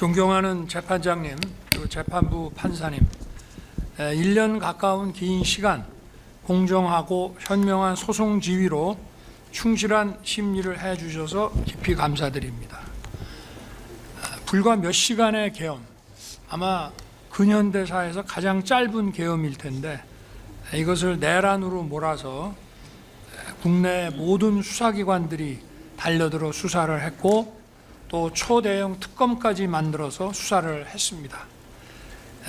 존경하는 재판장님, 또 재판부 판사님, 1년 가까운 긴 시간 공정하고 현명한 소송 지휘로 충실한 심리를 해주셔서 깊이 감사드립니다. 불과 몇 시간의 계엄, 아마 근현대사에서 가장 짧은 계엄일 텐데 이것을 내란으로 몰아서 국내 모든 수사기관들이 달려들어 수사를 했고 또 초대형 특검까지 만들어서 수사를 했습니다.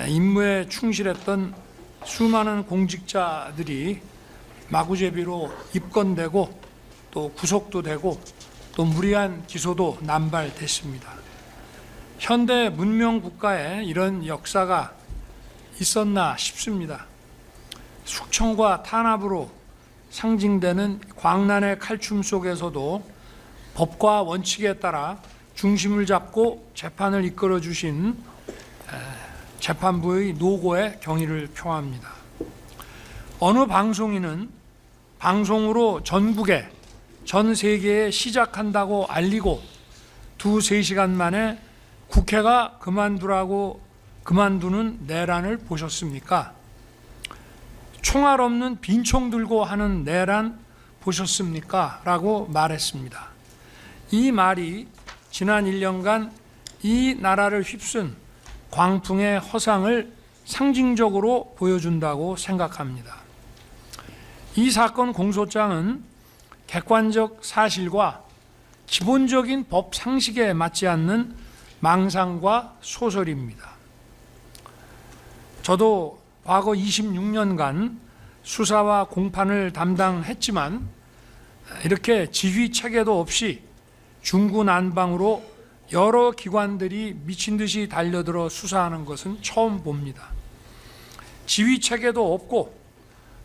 임무에 충실했던 수많은 공직자들이 마구제비로 입건되고 또 구속도 되고 또 무리한 기소도 남발됐습니다. 현대 문명 국가에 이런 역사가 있었나 싶습니다. 숙청과 탄압으로 상징되는 광란의 칼춤 속에서도 법과 원칙에 따라 중심을 잡고 재판을 이끌어 주신 재판부의 노고에 경의를 표합니다. 어느 방송인은 방송으로 전국에 전 세계에 시작한다고 알리고 2-3시간 만에 국회가 그만두는 내란을 보셨습니까? 총알 없는 빈총 들고 하는 내란 보셨습니까? 라고 말했습니다. 이 말이 지난 1년간 이 나라를 휩쓴 광풍의 허상을 상징적으로 보여준다고 생각합니다. 이 사건 공소장은 객관적 사실과 기본적인 법 상식에 맞지 않는 망상과 소설입니다. 저도 과거 26년간 수사와 공판을 담당했지만 이렇게 지휘 체계도 없이 중구난방으로 여러 기관들이 미친 듯이 달려들어 수사하는 것은 처음 봅니다. 지휘 체계도 없고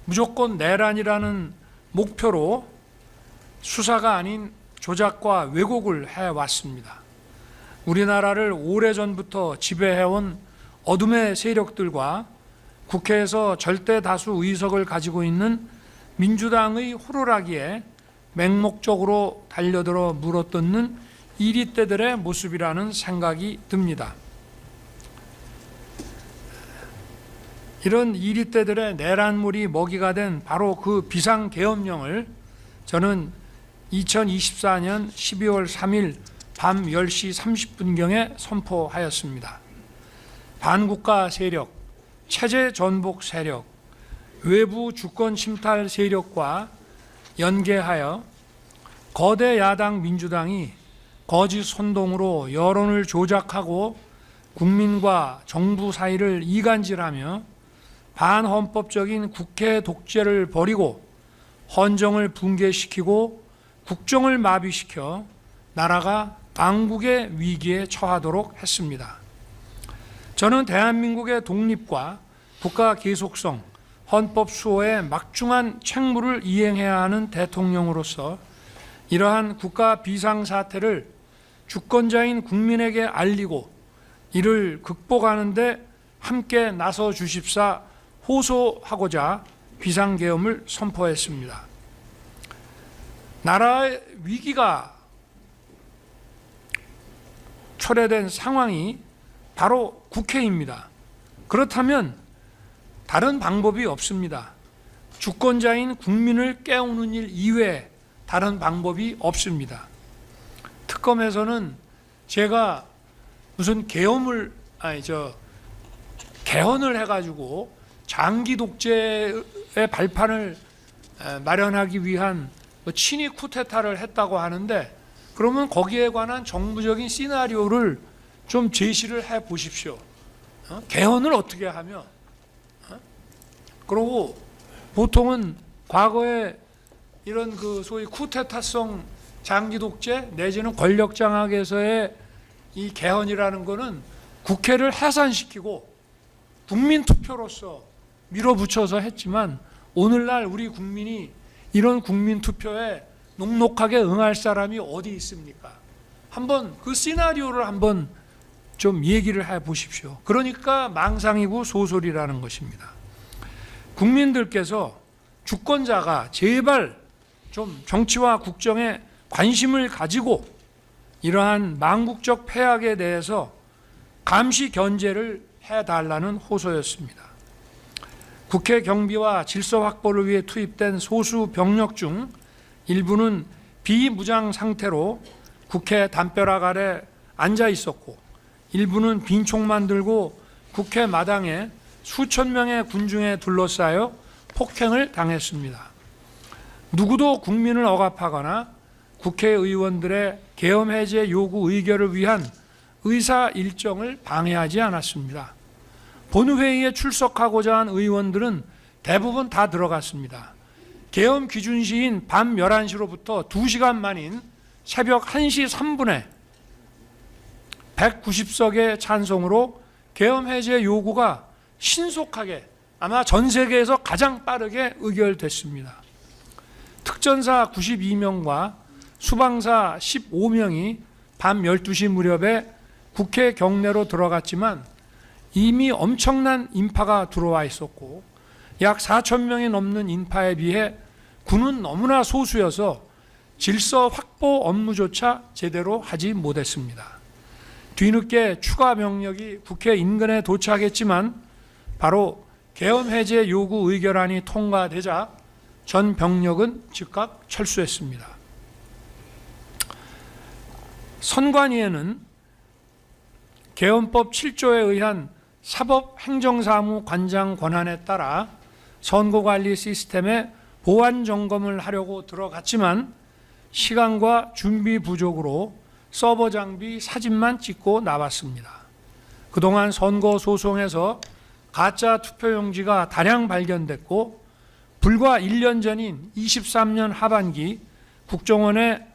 무조건 내란이라는 목표로 수사가 아닌 조작과 왜곡을 해왔습니다. 우리나라를 오래전부터 지배해온 어둠의 세력들과 국회에서 절대 다수 의석을 가지고 있는 민주당의 호루라기에 맹목적으로 달려들어 물어뜯는 이리떼들의 모습이라는 생각이 듭니다. 이런 이리떼들의 내란물이 먹이가 된 바로 그 비상계엄령을 저는 2024년 12월 3일 밤 10시 30분경에 선포하였습니다. 반국가 세력, 체제 전복 세력, 외부 주권 침탈 세력과 연계하여 거대 야당 민주당이 거짓 선동으로 여론을 조작하고 국민과 정부 사이를 이간질하며 반헌법적인 국회 독재를 벌이고 헌정을 붕괴시키고 국정을 마비시켜 나라가 망국의 위기에 처하도록 했습니다. 저는 대한민국의 독립과 국가 계속성, 헌법 수호에 막중한 책무를 이행해야 하는 대통령으로서 이러한 국가 비상사태를 주권자인 국민에게 알리고 이를 극복하는 데 함께 나서 주십사 호소하고자 비상계엄을 선포했습니다. 나라의 위기가 초래된 상황이 바로 국회입니다. 그렇다면 다른 방법이 없습니다. 주권자인 국민을 깨우는 일 이외에 다른 방법이 없습니다. 특검에서는 제가 무슨 개헌을 해가지고 장기 독재의 발판을 마련하기 위한 친위 쿠데타를 했다고 하는데 그러면 거기에 관한 정부적인 시나리오를 좀 제시를 해 보십시오. 개헌을 어떻게 하며? 그리고 보통은 과거에 이런 그 소위 쿠데타성 장기 독재 내지는 권력 장악에서의 이 개헌이라는 거는 국회를 해산시키고 국민 투표로서 밀어붙여서 했지만 오늘날 우리 국민이 이런 국민 투표에 녹록하게 응할 사람이 어디 있습니까? 한번 그 시나리오를 한번 좀 얘기를 해 보십시오. 그러니까 망상이고 소설이라는 것입니다. 국민들께서 주권자가 제발 좀 정치와 국정에 관심을 가지고 이러한 망국적 폐악에 대해서 감시 견제를 해달라는 호소였습니다. 국회 경비와 질서 확보를 위해 투입된 소수 병력 중 일부는 비무장 상태로 국회 담벼락 아래 앉아 있었고, 일부는 빈총만 들고 국회 마당에 수천 명의 군중에 둘러싸여 폭행을 당했습니다. 누구도 국민을 억압하거나 국회의원들의 계엄 해제 요구 의결을 위한 의사 일정을 방해하지 않았습니다. 본회의에 출석하고자 한 의원들은 대부분 다 들어갔습니다. 계엄 기준 시인 밤 11시로부터 2시간 만인 새벽 1시 3분에 190석의 찬성으로 계엄 해제 요구가 신속하게, 아마 전 세계에서 가장 빠르게 의결됐습니다. 특전사 92명과 수방사 15명이 밤 12시 무렵에 국회 경내로 들어갔지만 이미 엄청난 인파가 들어와 있었고, 약 4천 명이 넘는 인파에 비해 군은 너무나 소수여서 질서 확보 업무조차 제대로 하지 못했습니다. 뒤늦게 추가 병력이 국회 인근에 도착했지만 바로 계엄 해제 요구 의결안이 통과되자 전 병력은 즉각 철수했습니다. 선관위에는 계엄법 7조에 의한 사법행정사무관장 권한에 따라 선거관리 시스템의 보안 점검을 하려고 들어갔지만 시간과 준비 부족으로 서버 장비 사진만 찍고 나왔습니다. 그동안 선거 소송에서 가짜 투표용지가 다량 발견됐고, 불과 1년 전인 23년 하반기 국정원의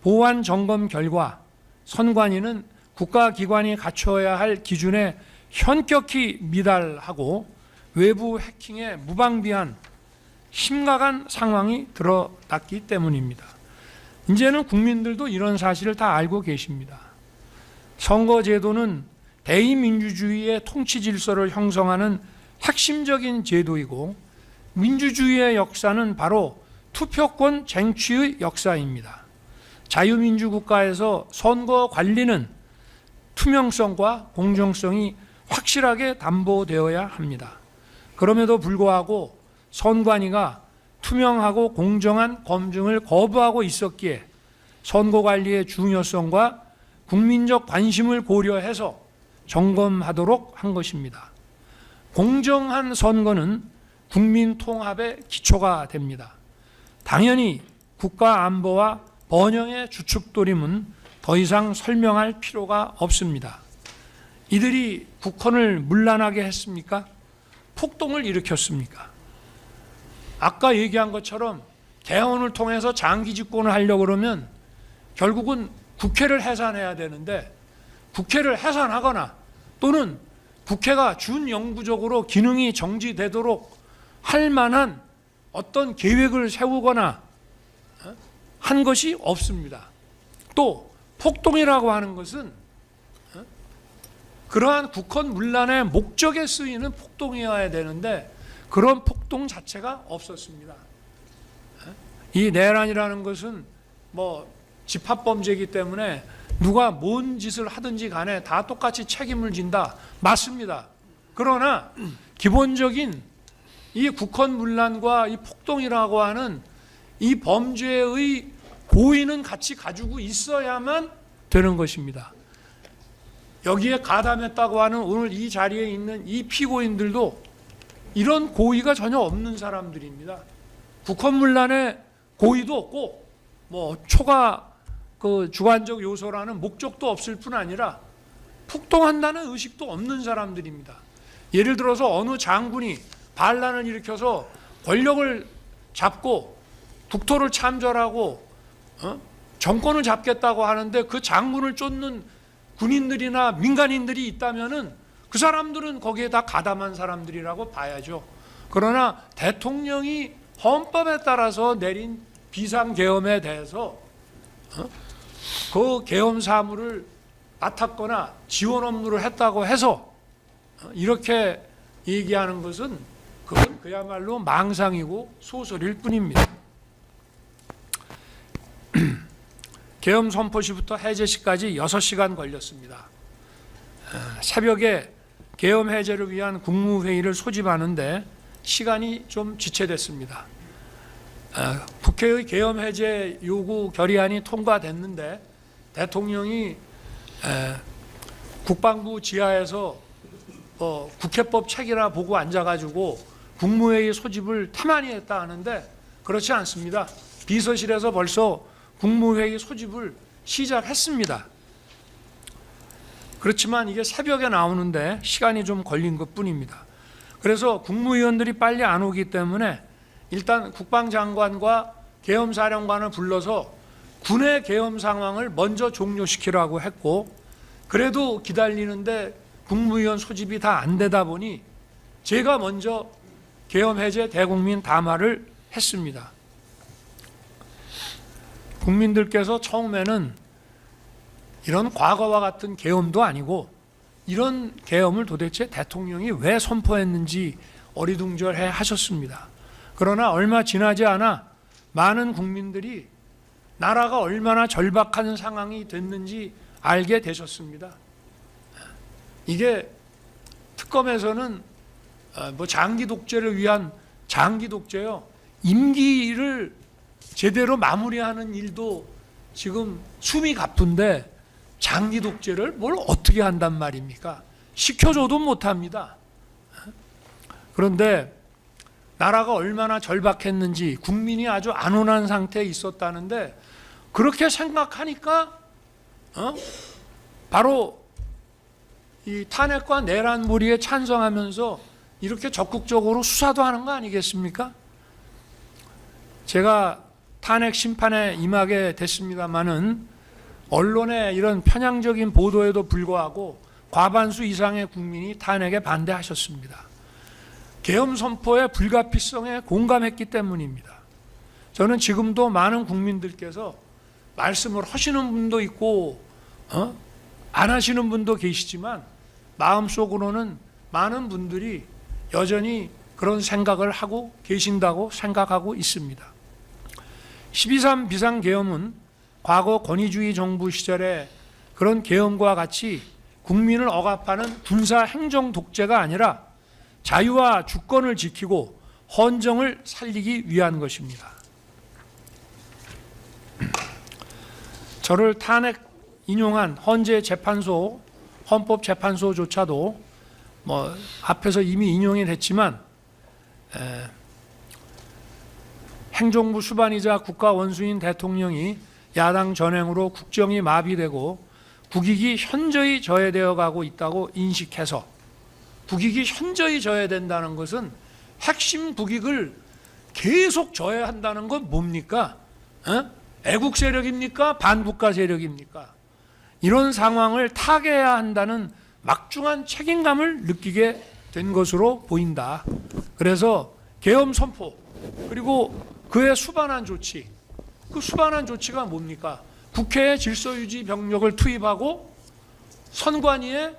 보안 점검 결과 선관위는 국가기관이 갖춰야 할 기준에 현격히 미달하고 외부 해킹에 무방비한 심각한 상황이 드러났기 때문입니다. 이제는 국민들도 이런 사실을 다 알고 계십니다. 선거제도는 대의민주주의의 통치 질서를 형성하는 핵심적인 제도이고, 민주주의의 역사는 바로 투표권 쟁취의 역사입니다. 자유민주국가에서 선거 관리는 투명성과 공정성이 확실하게 담보되어야 합니다. 그럼에도 불구하고 선관위가 투명하고 공정한 검증을 거부하고 있었기에 선거관리의 중요성과 국민적 관심을 고려해서 점검하도록 한 것입니다. 공정한 선거는 국민 통합의 기초가 됩니다. 당연히 국가 안보와 번영의 주축도림은 더 이상 설명할 필요가 없습니다. 이들이 국헌을 문란하게 했습니까? 폭동을 일으켰습니까? 아까 얘기한 것처럼 개헌을 통해서 장기 집권을 하려고 그러면 결국은 국회를 해산해야 되는데, 국회를 해산하거나 또는 국회가 준영구적으로 기능이 정지되도록 할 만한 어떤 계획을 세우거나 한 것이 없습니다. 또 폭동이라고 하는 것은 그러한 국헌 문란의 목적에 쓰이는 폭동이어야 되는데 그런 폭동 자체가 없었습니다. 이 내란이라는 것은 집합범죄이기 때문에 누가 뭔 짓을 하든지 간에 다 똑같이 책임을 진다. 맞습니다. 그러나 기본적인 이 국헌 문란과 이 폭동이라고 하는 이 범죄의 고의는 같이 가지고 있어야만 되는 것입니다. 여기에 가담했다고 하는 오늘 이 자리에 있는 이 피고인들도 이런 고의가 전혀 없는 사람들입니다. 국헌문란의 고의도 없고 초과 주관적 요소라는 목적도 없을 뿐 아니라 폭동한다는 의식도 없는 사람들입니다. 예를 들어서 어느 장군이 반란을 일으켜서 권력을 잡고 국토를 참전하고 정권을 잡겠다고 하는데 그 장군을 쫓는 군인들이나 민간인들이 있다면은 그 사람들은 거기에 다 가담한 사람들이라고 봐야죠. 그러나 대통령이 헌법에 따라서 내린 비상계엄에 대해서 그 계엄 사무를 맡았거나 지원 업무를 했다고 해서 이렇게 얘기하는 것은 그건 그야말로 망상이고 소설일 뿐입니다. 계엄 선포 시부터 해제 시까지 6시간 걸렸습니다. 새벽에 계엄 해제를 위한 국무회의를 소집하는데 시간이 좀 지체됐습니다. 국회의 계엄 해제 요구 결의안이 통과됐는데 대통령이 국방부 지하에서 국회법 책이나 보고 앉아가지고 국무회의 소집을 태만히 했다 하는데 그렇지 않습니다. 비서실에서 벌써 국무회의 소집을 시작했습니다. 그렇지만 이게 새벽에 나오는데 시간이 좀 걸린 것뿐입니다. 그래서 국무위원들이 빨리 안 오기 때문에 일단 국방장관과 계엄사령관을 불러서 군의 계엄 상황을 먼저 종료시키라고 했고, 그래도 기다리는데 국무위원 소집이 다 안 되다 보니 제가 먼저 계엄 해제 대국민 담화를 했습니다. 국민들께서 처음에는 이런 과거와 같은 계엄도 아니고 이런 계엄을 도대체 대통령이 왜 선포했는지 어리둥절해 하셨습니다. 그러나 얼마 지나지 않아 많은 국민들이 나라가 얼마나 절박한 상황이 됐는지 알게 되셨습니다. 이게 특검에서는 장기 독재를 위한 장기 독재요, 임기를 제대로 마무리하는 일도 지금 숨이 가쁜데 장기 독재를 뭘 어떻게 한단 말입니까? 시켜줘도 못합니다. 그런데 나라가 얼마나 절박했는지 국민이 아주 안온한 상태에 있었다는데 그렇게 생각하니까 바로 이 탄핵과 내란 몰이에 찬성하면서 이렇게 적극적으로 수사도 하는 거 아니겠습니까? 제가 탄핵 심판에 임하게 됐습니다마는 언론의 이런 편향적인 보도에도 불구하고 과반수 이상의 국민이 탄핵에 반대하셨습니다. 계엄 선포의 불가피성에 공감했기 때문입니다. 저는 지금도 많은 국민들께서 말씀을 하시는 분도 있고 안 하시는 분도 계시지만 마음속으로는 많은 분들이 여전히 그런 생각을 하고 계신다고 생각하고 있습니다. 12.3 비상계엄은 과거 권위주의 정부 시절에 그런 계엄과 같이 국민을 억압하는 군사 행정 독재가 아니라 자유와 주권을 지키고 헌정을 살리기 위한 것입니다. 저를 탄핵 인용한 헌재 재판소, 헌법재판소조차도 앞에서 이미 인용이 됐지만 행정부 수반이자 국가 원수인 대통령이 야당 전횡으로 국정이 마비되고 국익이 현저히 저해되어 가고 있다고 인식해서, 국익이 현저히 저해된다는 것은 핵심 국익을 계속 저해한다는 건 뭡니까? 애국 세력입니까? 반국가 세력입니까? 이런 상황을 타개해야 한다는 막중한 책임감을 느끼게 된 것으로 보인다. 그래서 계엄 선포, 그리고 그에 수반한 조치, 그 수반한 조치가 뭡니까? 국회에 질서유지 병력을 투입하고 선관위에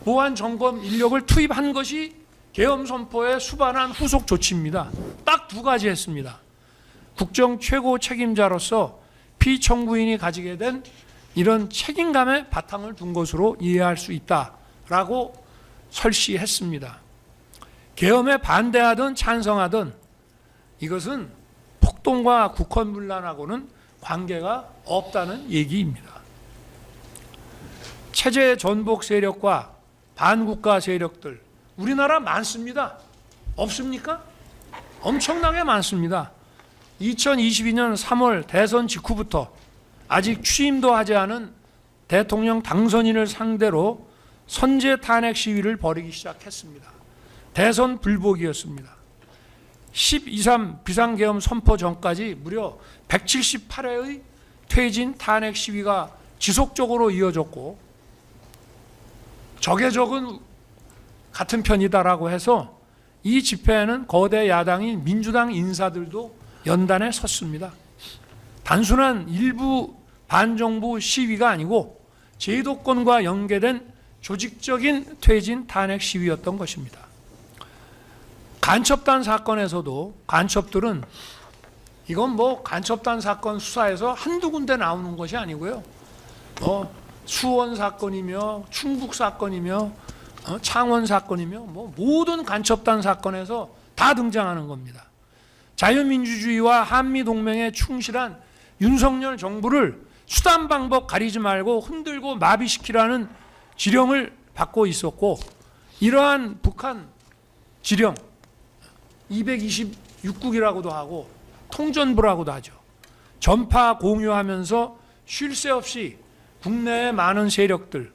보안 점검 인력을 투입한 것이 계엄 선포에 수반한 후속 조치입니다. 딱 두 가지 했습니다. 국정 최고 책임자로서 피청구인이 가지게 된 이런 책임감의 바탕을 둔 것으로 이해할 수 있다라고 설시했습니다. 계엄에 반대하든 찬성하든 이것은 폭동과 국헌문란하고는 관계가 없다는 얘기입니다. 체제 전복 세력과 반국가 세력들, 우리나라 많습니다. 없습니까? 엄청나게 많습니다. 2022년 3월 대선 직후부터 아직 취임도 하지 않은 대통령 당선인을 상대로 선제 탄핵 시위를 벌이기 시작했습니다. 대선 불복이었습니다. 12.3 비상계엄 선포 전까지 무려 178회의 퇴진 탄핵 시위가 지속적으로 이어졌고, 적의 적은 같은 편이다라고 해서 이 집회에는 거대 야당인 민주당 인사들도 연단에 섰습니다. 단순한 일부 반정부 시위가 아니고 제도권과 연계된 조직적인 퇴진 탄핵 시위였던 것입니다. 간첩단 사건에서도 간첩들은 이건 간첩단 사건 수사에서 한두 군데 나오는 것이 아니고요. 수원 사건이며 충북 사건이며 창원 사건이며 뭐 모든 간첩단 사건에서 다 등장하는 겁니다. 자유민주주의와 한미동맹에 충실한 윤석열 정부를 수단 방법 가리지 말고 흔들고 마비시키라는 지령을 받고 있었고, 이러한 북한 지령 226국이라고도 하고 통전부라고도 하죠. 전파 공유하면서 쉴 새 없이 국내의 많은 세력들과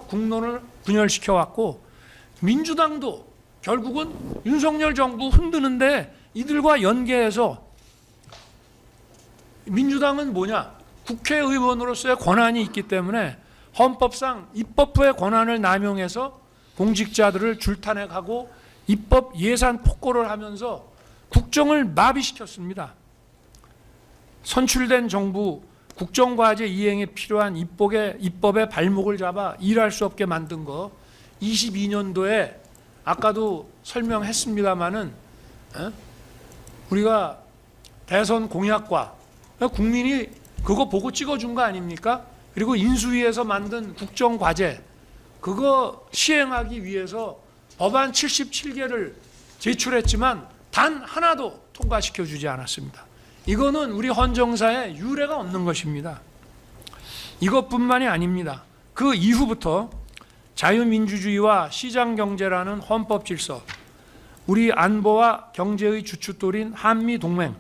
국론을 분열시켜 왔고, 민주당도 결국은 윤석열 정부 흔드는데 이들과 연계해서, 민주당은 뭐냐? 국회의원으로서의 권한이 있기 때문에 헌법상 입법부의 권한을 남용해서 공직자들을 줄타내가고 입법 예산 폭거를 하면서 국정을 마비시켰습니다. 선출된 정부 국정과제 이행에 필요한 입법의 발목을 잡아 일할 수 없게 만든 거, 22년도에 아까도 설명했습니다마는 우리가 대선 공약과 국민이 그거 보고 찍어준 거 아닙니까? 그리고 인수위에서 만든 국정과제, 그거 시행하기 위해서 법안 77개를 제출했지만 단 하나도 통과시켜주지 않았습니다. 이거는 우리 헌정사에 유례가 없는 것입니다. 이것뿐만이 아닙니다. 그 이후부터 자유민주주의와 시장경제라는 헌법 질서, 우리 안보와 경제의 주춧돌인 한미동맹,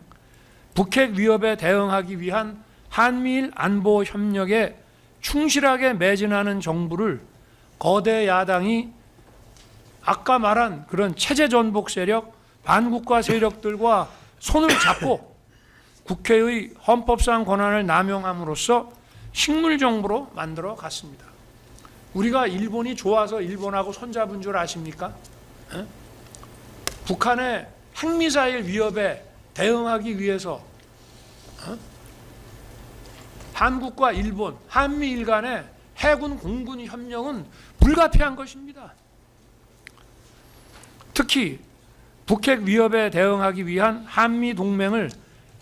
북핵 위협에 대응하기 위한 한미일 안보 협력에 충실하게 매진하는 정부를 거대 야당이 아까 말한 그런 체제 전복 세력, 반국가 세력들과 손을 잡고 국회의 헌법상 권한을 남용함으로써 식물정부로 만들어 갔습니다. 우리가 일본이 좋아서 일본하고 손잡은 줄 아십니까? 북한의 핵미사일 위협에 대응하기 위해서 한국과 일본, 한미일 간의 해군 공군 협력은 불가피한 것입니다. 특히 북핵 위협에 대응하기 위한 한미 동맹을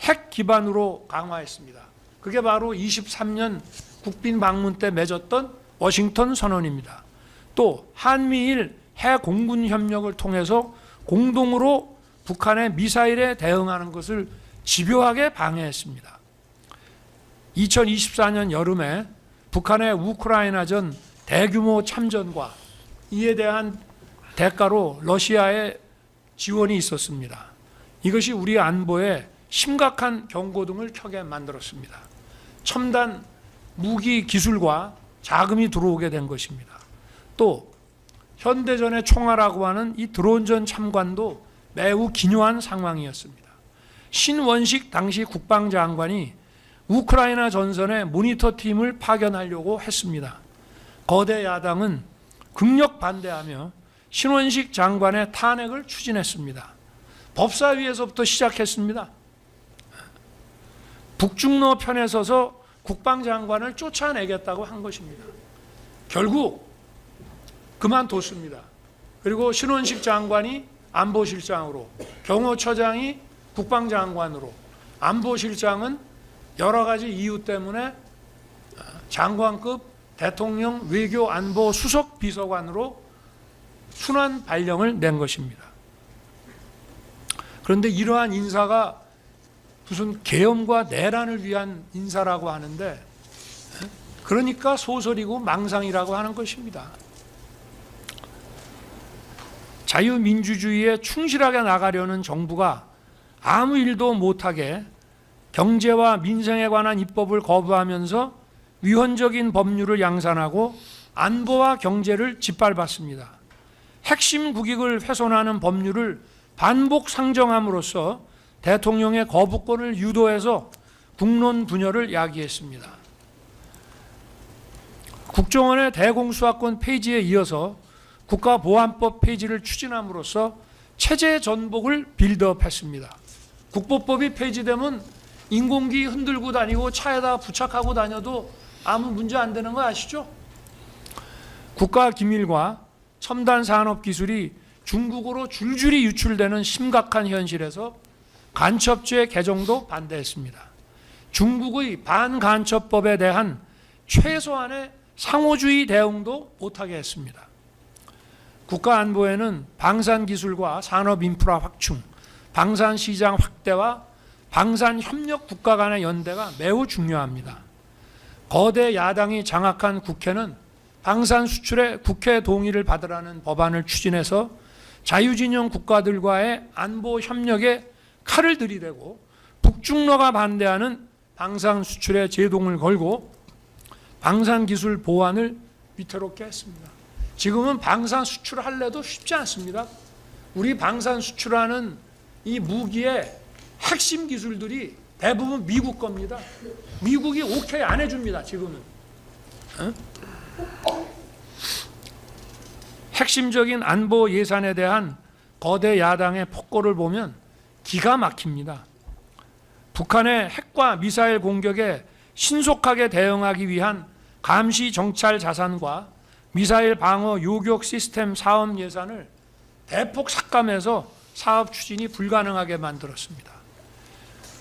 핵 기반으로 강화했습니다. 그게 바로 23년 국빈 방문 때 맺었던 워싱턴 선언입니다. 또 한미일 해공군 협력을 통해서 공동으로 북한의 미사일에 대응하는 것을 집요하게 방해했습니다. 2024년 여름에 북한의 우크라이나전 대규모 참전과 이에 대한 대가로 러시아의 지원이 있었습니다. 이것이 우리 안보에 심각한 경고등을 켜게 만들었습니다. 첨단 무기 기술과 자금이 들어오게 된 것입니다. 또 현대전의 총알라고 하는 이 드론전 참관도 매우 기묘한 상황이었습니다. 신원식 당시 국방장관이 우크라이나 전선에 모니터팀을 파견하려고 했습니다. 거대 야당은 극력 반대하며 신원식 장관의 탄핵을 추진했습니다. 법사위에서부터 시작했습니다. 북중러 편에 서서 국방장관을 쫓아내겠다고 한 것입니다. 결국 그만뒀습니다. 그리고 신원식 장관이 안보실장으로, 경호처장이 국방장관으로, 안보실장은 여러 가지 이유 때문에 장관급 대통령 외교안보 수석 비서관으로 순환 발령을 낸 것입니다. 그런데 이러한 인사가 무슨 계엄과 내란을 위한 인사라고 하는데, 그러니까 소설이고 망상이라고 하는 것입니다. 자유민주주의에 충실하게 나가려는 정부가 아무 일도 못하게 경제와 민생에 관한 입법을 거부하면서 위헌적인 법률을 양산하고 안보와 경제를 짓밟았습니다. 핵심 국익을 훼손하는 법률을 반복 상정함으로써 대통령의 거부권을 유도해서 국론 분열을 야기했습니다. 국정원의 대공수사권 폐지에 이어서 국가보안법 폐지를 추진함으로써 체제 전복을 빌드업했습니다. 국보법이 폐지되면 인공기 흔들고 다니고 차에다 부착하고 다녀도 아무 문제 안 되는 거 아시죠? 국가기밀과 첨단 산업 기술이 중국으로 줄줄이 유출되는 심각한 현실에서 간첩죄 개정도 반대했습니다. 중국의 반간첩법에 대한 최소한의 상호주의 대응도 못하게 했습니다. 국가안보에는 방산기술과 산업인프라 확충, 방산시장 확대와 방산협력 국가 간의 연대가 매우 중요합니다. 거대 야당이 장악한 국회는 방산 수출에 국회 동의를 받으라는 법안을 추진해서 자유진영 국가들과의 안보 협력에 칼을 들이대고 북중러가 반대하는 방산 수출에 제동을 걸고 방산기술 보완을 위태롭게 했습니다. 지금은 방산 수출할래도 쉽지 않습니다. 우리 방산 수출하는 이 무기의 핵심 기술들이 대부분 미국 겁니다. 미국이 오케이 안 해줍니다. 지금은. 핵심적인 안보 예산에 대한 거대 야당의 폭거를 보면 기가 막힙니다. 북한의 핵과 미사일 공격에 신속하게 대응하기 위한 감시 정찰 자산과 미사일 방어 요격 시스템 사업 예산을 대폭 삭감해서 사업 추진이 불가능하게 만들었습니다.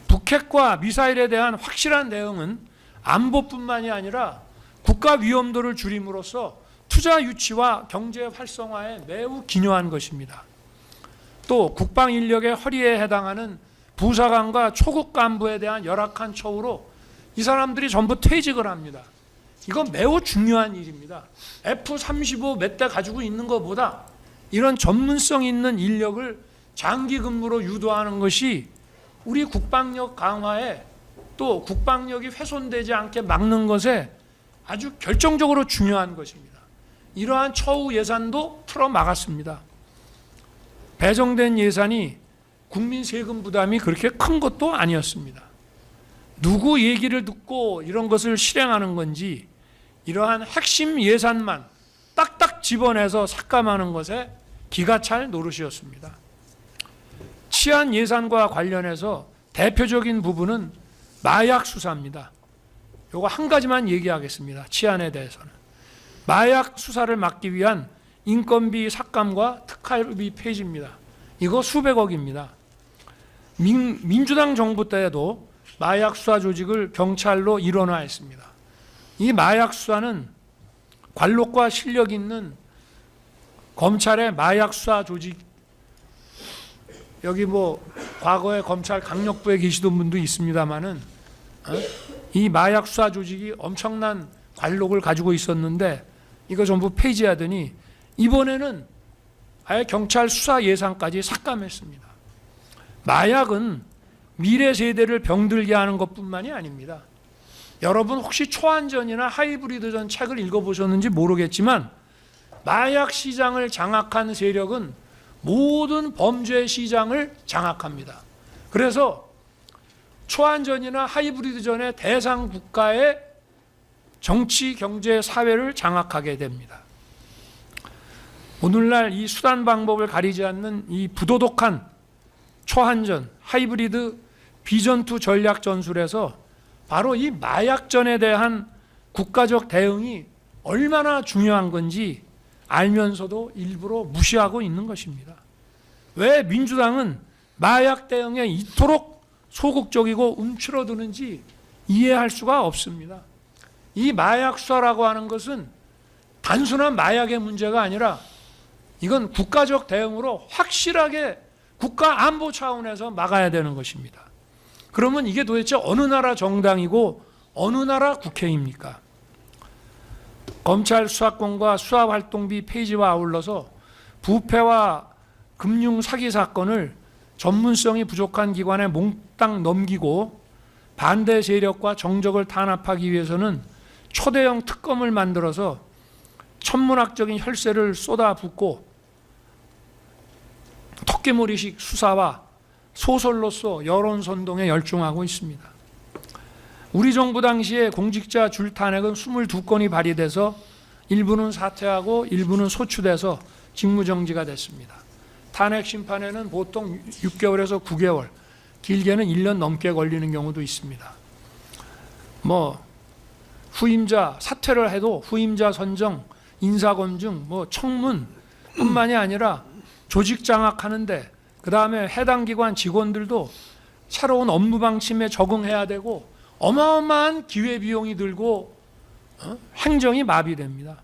북핵과 미사일에 대한 확실한 대응은 안보뿐만이 아니라 국가 위험도를 줄임으로써 투자 유치와 경제 활성화에 매우 기여한 것입니다. 또 국방 인력의 허리에 해당하는 부사관과 초급 간부에 대한 열악한 처우로 이 사람들이 전부 퇴직을 합니다. 이건 매우 중요한 일입니다. F-35 몇 대 가지고 있는 것보다 이런 전문성 있는 인력을 장기 근무로 유도하는 것이 우리 국방력 강화에 또 국방력이 훼손되지 않게 막는 것에 아주 결정적으로 중요한 것입니다. 이러한 처우 예산도 틀어 막았습니다. 배정된 예산이 국민 세금 부담이 그렇게 큰 것도 아니었습니다. 누구 얘기를 듣고 이런 것을 실행하는 건지 이러한 핵심 예산만 딱딱 집어내서 삭감하는 것에 기가 찰 노릇이었습니다. 치안 예산과 관련해서 대표적인 부분은 마약 수사입니다. 요거 한 가지만 얘기하겠습니다. 치안에 대해서는. 마약 수사를 막기 위한 인건비 삭감과 특활비 폐지입니다. 이거 수백억입니다. 민주당 정부 때에도 마약 수사 조직을 경찰로 일원화했습니다. 이 마약 수사는 관록과 실력 있는 검찰의 마약 수사 조직, 여기 뭐 과거에 검찰 강력부에 계시던 분도 있습니다만은 이 마약 수사 조직이 엄청난 관록을 가지고 있었는데 이거 전부 폐지하더니 이번에는 아예 경찰 수사 예산까지 삭감했습니다. 마약은 미래 세대를 병들게 하는 것뿐만이 아닙니다. 여러분 혹시 초안전이나 하이브리드전 책을 읽어보셨는지 모르겠지만 마약 시장을 장악한 세력은 모든 범죄 시장을 장악합니다. 그래서 초안전이나 하이브리드전의 대상 국가의 정치, 경제, 사회를 장악하게 됩니다. 오늘날 이 수단 방법을 가리지 않는 이 부도덕한 초안전, 하이브리드, 비전투 전략 전술에서 바로 이 마약전에 대한 국가적 대응이 얼마나 중요한 건지 알면서도 일부러 무시하고 있는 것입니다. 왜 민주당은 마약 대응에 이토록 소극적이고 움츠러드는지 이해할 수가 없습니다. 이 마약 수사라고 하는 것은 단순한 마약의 문제가 아니라 이건 국가적 대응으로 확실하게 국가 안보 차원에서 막아야 되는 것입니다. 그러면 이게 도대체 어느 나라 정당이고 어느 나라 국회입니까? 검찰 수사권과 수사활동비 폐지와 아울러서 부패와 금융 사기 사건을 전문성이 부족한 기관에 몽땅 넘기고 반대 세력과 정적을 탄압하기 위해서는 초대형 특검을 만들어서 천문학적인 혈세를 쏟아붓고 토끼머리식 수사와 소설로서 여론 선동에 열중하고 있습니다. 우리 정부 당시에 공직자 줄탄핵은 22건이 발의돼서 일부는 사퇴하고 일부는 소추돼서 직무정지가 됐습니다. 탄핵 심판에는 보통 6개월에서 9개월, 길게는 1년 넘게 걸리는 경우도 있습니다. 후임자 사퇴를 해도 후임자 선정, 인사검증, 청문뿐만이 아니라 조직 장악하는데 그 다음에 해당 기관 직원들도 새로운 업무 방침에 적응해야 되고 어마어마한 기회비용이 들고 행정이 마비됩니다.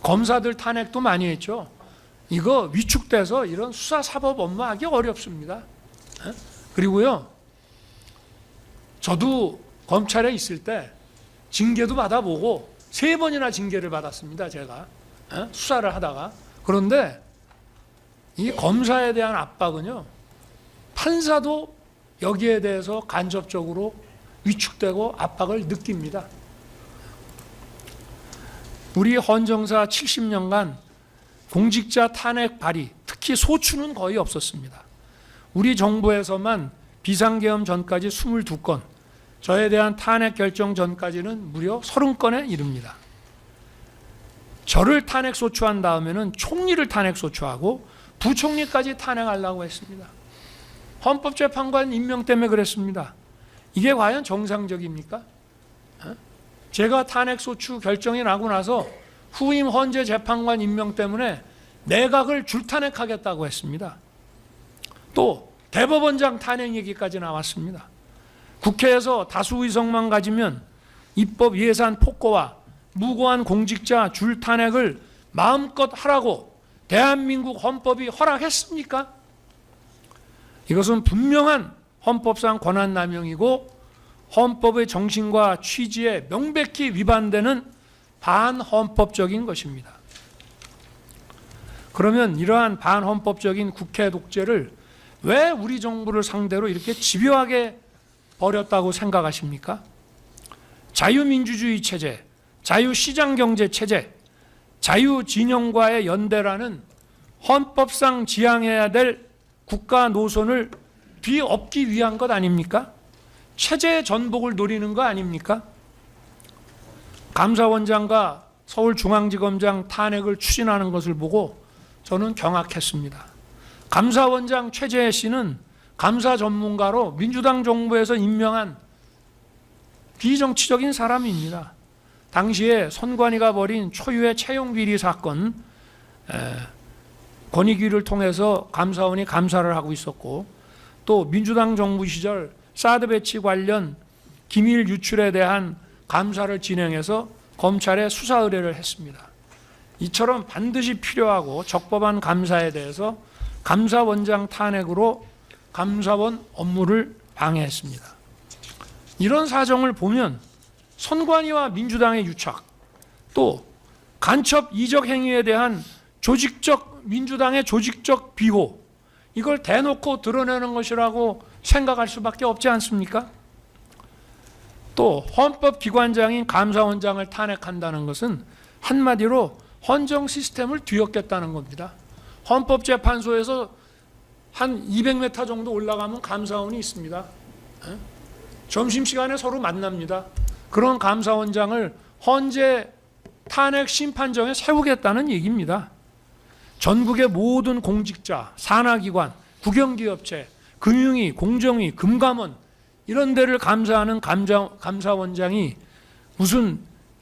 검사들 탄핵도 많이 했죠. 이거 위축돼서 이런 수사사법 업무하기 어렵습니다. 그리고요, 저도 검찰에 있을 때 징계도 받아보고 3번이나 징계를 받았습니다. 제가 수사를 하다가. 그런데 이 검사에 대한 압박은요, 판사도 여기에 대해서 간접적으로 위축되고 압박을 느낍니다. 우리 헌정사 70년간 공직자 탄핵 발의, 특히 소추는 거의 없었습니다. 우리 정부에서만 비상계엄 전까지 22건, 저에 대한 탄핵 결정 전까지는 무려 30건에 이릅니다. 저를 탄핵 소추한 다음에는 총리를 탄핵 소추하고 부총리까지 탄핵하려고 했습니다. 헌법재판관 임명 때문에 그랬습니다. 이게 과연 정상적입니까? 제가 탄핵 소추 결정이 나고 나서 후임 헌재 재판관 임명 때문에 내각을 줄탄핵하겠다고 했습니다. 또 대법원장 탄핵 얘기까지 나왔습니다. 국회에서 다수 의석만 가지면 입법 예산 폭거와 무고한 공직자 줄탄핵을 마음껏 하라고 대한민국 헌법이 허락했습니까? 이것은 분명한 헌법상 권한남용이고 헌법의 정신과 취지에 명백히 위반되는 반헌법적인 것입니다. 그러면 이러한 반헌법적인 국회 독재를 왜 우리 정부를 상대로 이렇게 집요하게 벌였다고 생각하십니까? 자유민주주의 체제, 자유시장경제 체제, 자유진영과의 연대라는 헌법상 지향해야 될 국가 노선을 뒤엎기 위한 것 아닙니까? 체제의 전복을 노리는 거 아닙니까? 감사원장과 서울중앙지검장 탄핵을 추진하는 것을 보고 저는 경악했습니다. 감사원장 최재해 씨는 감사 전문가로 민주당 정부에서 임명한 비정치적인 사람입니다. 당시에 선관위가 벌인 초유의 채용비리 사건, 권익위를 통해서 감사원이 감사를 하고 있었고, 또 민주당 정부 시절 사드 배치 관련 기밀 유출에 대한 감사를 진행해서 검찰에 수사 의뢰를 했습니다. 이처럼 반드시 필요하고 적법한 감사에 대해서 감사원장 탄핵으로 감사원 업무를 방해했습니다. 이런 사정을 보면 선관위와 민주당의 유착, 또 간첩 이적 행위에 대한 민주당의 조직적 비호, 이걸 대놓고 드러내는 것이라고 생각할 수밖에 없지 않습니까? 또 헌법기관장인 감사원장을 탄핵한다는 것은 한마디로 헌정 시스템을 뒤엎겠다는 겁니다. 헌법재판소에서 한 200m 정도 올라가면 감사원이 있습니다. 점심시간에 서로 만납니다. 그런 감사원장을 헌재 탄핵 심판정에 세우겠다는 얘기입니다. 전국의 모든 공직자, 산하기관, 국영기업체, 금융위, 공정위, 금감원 이런 데를 감사하는 감사원장이 무슨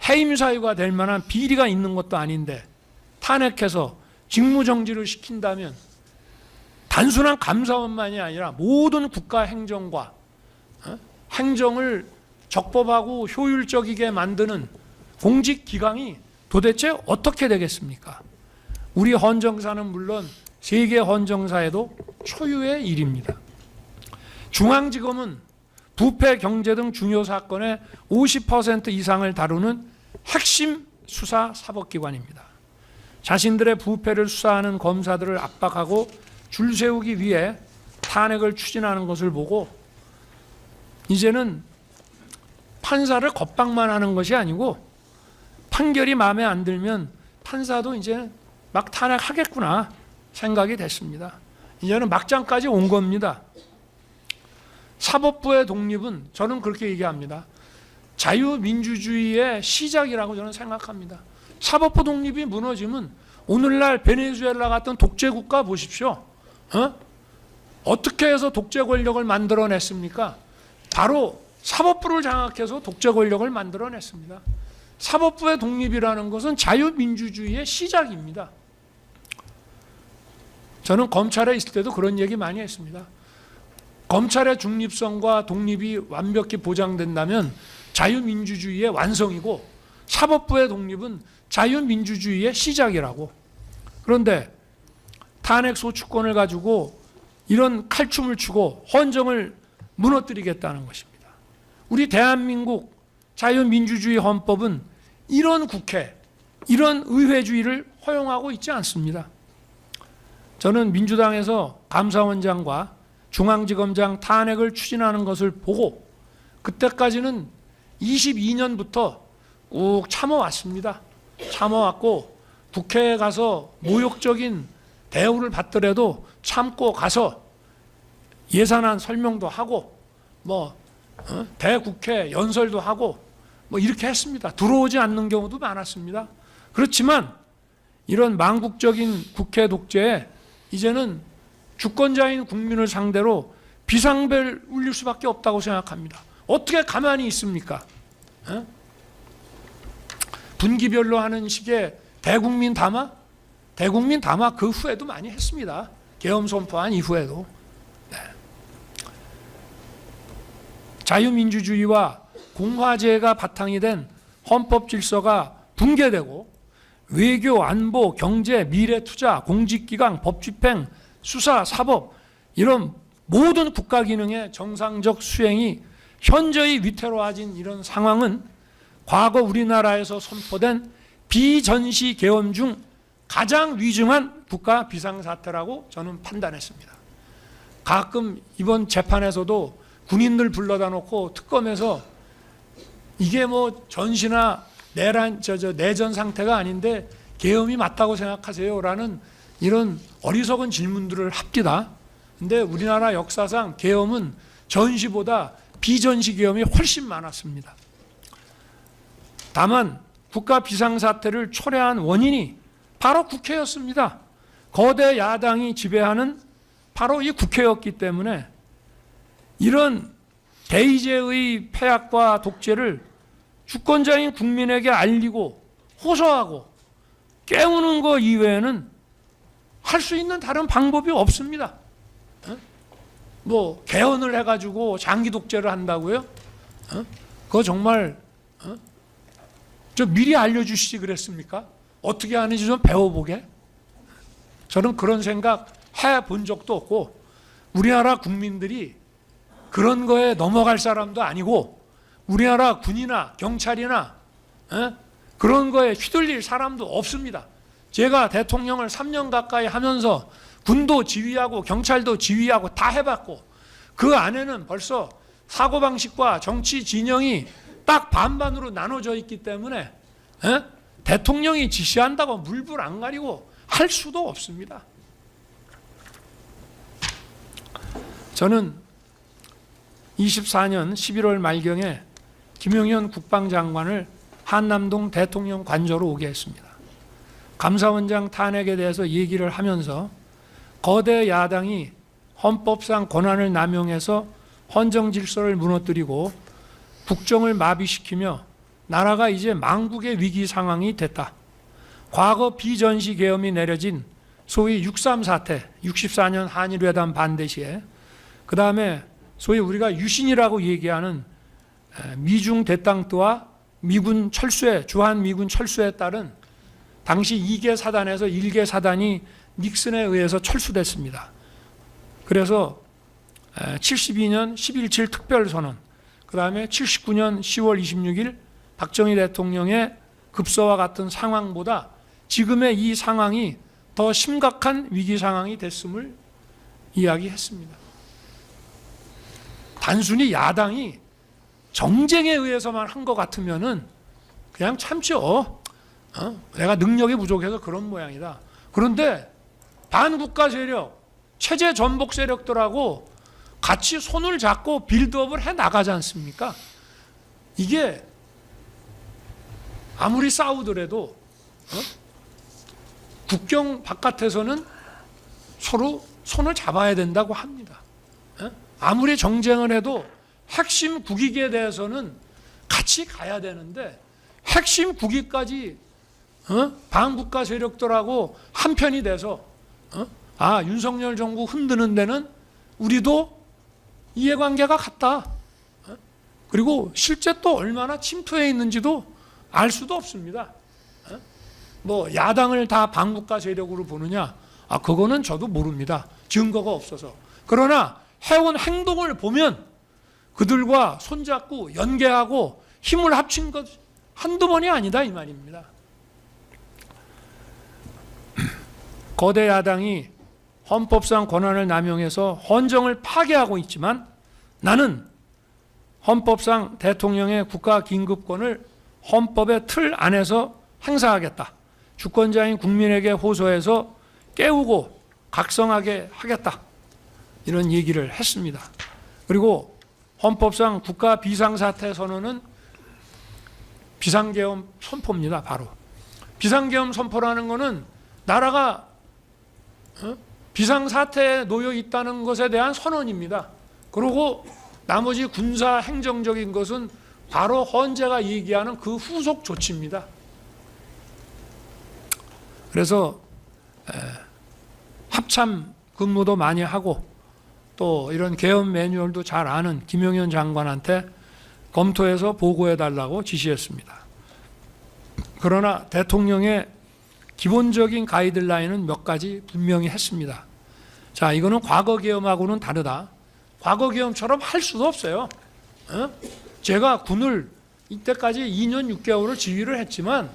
해임 사유가 될 만한 비리가 있는 것도 아닌데 탄핵해서 직무정지를 시킨다면 단순한 감사원만이 아니라 모든 국가 행정과 행정을 적법하고 효율적이게 만드는 공직기강이 도대체 어떻게 되겠습니까? 우리 헌정사는 물론 세계 헌정사에도 초유의 일입니다. 중앙지검은 부패, 경제 등 중요 사건의 50% 이상을 다루는 핵심 수사 사법기관입니다. 자신들의 부패를 수사하는 검사들을 압박하고 줄 세우기 위해 탄핵을 추진하는 것을 보고 이제는 판사를 겁박만 하는 것이 아니고 판결이 마음에 안 들면 판사도 이제 막 탄핵하겠구나 생각이 됐습니다. 이제는 막장까지 온 겁니다. 사법부의 독립은 저는 그렇게 얘기합니다. 자유민주주의의 시작이라고 저는 생각합니다. 사법부 독립이 무너지면 오늘날 베네수엘라 같은 독재국가 보십시오. 어떻게 해서 독재 권력을 만들어냈습니까? 바로 사법부를 장악해서 독재 권력을 만들어냈습니다. 사법부의 독립이라는 것은 자유민주주의의 시작입니다. 저는 검찰에 있을 때도 그런 얘기 많이 했습니다. 검찰의 중립성과 독립이 완벽히 보장된다면 자유민주주의의 완성이고 사법부의 독립은 자유민주주의의 시작이라고. 그런데 탄핵 소추권을 가지고 이런 칼춤을 추고 헌정을 무너뜨리겠다는 것입니다. 우리 대한민국 자유민주주의 헌법은 이런 국회, 이런 의회주의를 허용하고 있지 않습니다. 저는 민주당에서 감사원장과 중앙지검장 탄핵을 추진하는 것을 보고 그때까지는 22년부터 꾹 참아왔습니다. 참아왔고 국회에 가서 모욕적인 대우를 받더라도 참고 가서 예산안 설명도 하고 대국회 연설도 하고 이렇게 했습니다. 들어오지 않는 경우도 많았습니다. 그렇지만 이런 망국적인 국회 독재에 이제는 주권자인 국민을 상대로 비상벨 울릴 수밖에 없다고 생각합니다. 어떻게 가만히 있습니까? 분기별로 하는 식의 대국민 담화? 대국민 담화 그 후에도 많이 했습니다. 계엄 선포한 이후에도. 네. 자유민주주의와 공화제가 바탕이 된 헌법 질서가 붕괴되고 외교, 안보, 경제, 미래투자, 공직기강, 법집행, 수사, 사법 이런 모든 국가 기능의 정상적 수행이 현저히 위태로워진 이런 상황은 과거 우리나라에서 선포된 비전시 계엄 중 가장 위중한 국가 비상사태라고 저는 판단했습니다. 가끔 이번 재판에서도 군인들 불러다 놓고 특검에서 이게 전시나 내전 상태가 아닌데 계엄이 맞다고 생각하세요? 라는 이런 어리석은 질문들을 합디다. 근데 우리나라 역사상 계엄은 전시보다 비전시 계엄이 훨씬 많았습니다. 다만 국가 비상사태를 초래한 원인이 바로 국회였습니다. 거대 야당이 지배하는 바로 이 국회였기 때문에 이런 대의제의 폐악과 독재를 주권자인 국민에게 알리고 호소하고 깨우는 것 이외에는 할 수 있는 다른 방법이 없습니다. 개헌을 해가지고 장기 독재를 한다고요? 그거 정말 좀 미리 알려주시지 그랬습니까? 어떻게 하는지 좀 배워보게. 저는 그런 생각 해본 적도 없고 우리나라 국민들이 그런 거에 넘어갈 사람도 아니고 우리나라 군이나 경찰이나 그런 거에 휘둘릴 사람도 없습니다. 제가 대통령을 3년 가까이 하면서 군도 지휘하고 경찰도 지휘하고 다 해봤고 그 안에는 벌써 사고방식과 정치 진영이 딱 반반으로 나눠져 있기 때문에 대통령이 지시한다고 물불 안 가리고 할 수도 없습니다. 저는 24년 11월 말경에 김용현 국방장관을 한남동 대통령 관저로 오게 했습니다. 감사원장 탄핵에 대해서 얘기를 하면서 거대 야당이 헌법상 권한을 남용해서 헌정 질서를 무너뜨리고 국정을 마비시키며 나라가 이제 망국의 위기 상황이 됐다. 과거 비전시 계엄이 내려진 소위 6.3 사태, 64년 한일회담 반대 시에 그 다음에 소위 우리가 유신이라고 얘기하는 미중 대땅뜨와 미군 철수에 주한미군 철수에 따른 당시 2개 사단에서 1개 사단이 닉슨에 의해서 철수됐습니다. 그래서 72년 11.7 특별선언, 그 다음에 79년 10월 26일 박정희 대통령의 급서와 같은 상황보다 지금의 이 상황이 더 심각한 위기 상황이 됐음을 이야기했습니다. 단순히 야당이 정쟁에 의해서만 한 것 같으면은 그냥 참죠. 내가 능력이 부족해서 그런 모양이다. 그런데 반국가 세력, 체제 전복 세력들하고 같이 손을 잡고 빌드업을 해 나가지 않습니까? 이게 아무리 싸우더라도 국경 바깥에서는 서로 손을 잡아야 된다고 합니다. 아무리 정쟁을 해도 핵심 국익에 대해서는 같이 가야 되는데 핵심 국익까지 반국가 세력들하고 한편이 돼서 윤석열 정부 흔드는 데는 우리도 이해관계가 같다. 그리고 실제 또 얼마나 침투해 있는지도 알 수도 없습니다. 뭐 야당을 다 반국가 세력으로 보느냐? 그거는 저도 모릅니다. 증거가 없어서. 그러나 해온 행동을 보면 그들과 손잡고 연계하고 힘을 합친 것 한두 번이 아니다 이 말입니다. 거대 야당이 헌법상 권한을 남용해서 헌정을 파괴하고 있지만 나는 헌법상 대통령의 국가긴급권을 헌법의 틀 안에서 행사하겠다. 주권자인 국민에게 호소해서 깨우고 각성하게 하겠다. 이런 얘기를 했습니다. 그리고 헌법상 국가 비상사태 선언은 비상계엄 선포입니다. 바로. 비상계엄 선포라는 것은 나라가 비상사태에 놓여 있다는 것에 대한 선언입니다. 그리고 나머지 군사 행정적인 것은 바로 헌재가 얘기하는 그 후속 조치입니다. 그래서 합참 근무도 많이 하고 또 이런 계엄 매뉴얼도 잘 아는 김용현 장관한테 검토해서 보고해달라고 지시했습니다. 그러나 대통령의 기본적인 가이드라인은 몇 가지 분명히 했습니다. 자, 이거는 과거 계엄하고는 다르다. 과거 계엄처럼 할 수도 없어요. 제가 군을 이때까지 2년 6개월을 지휘를 했지만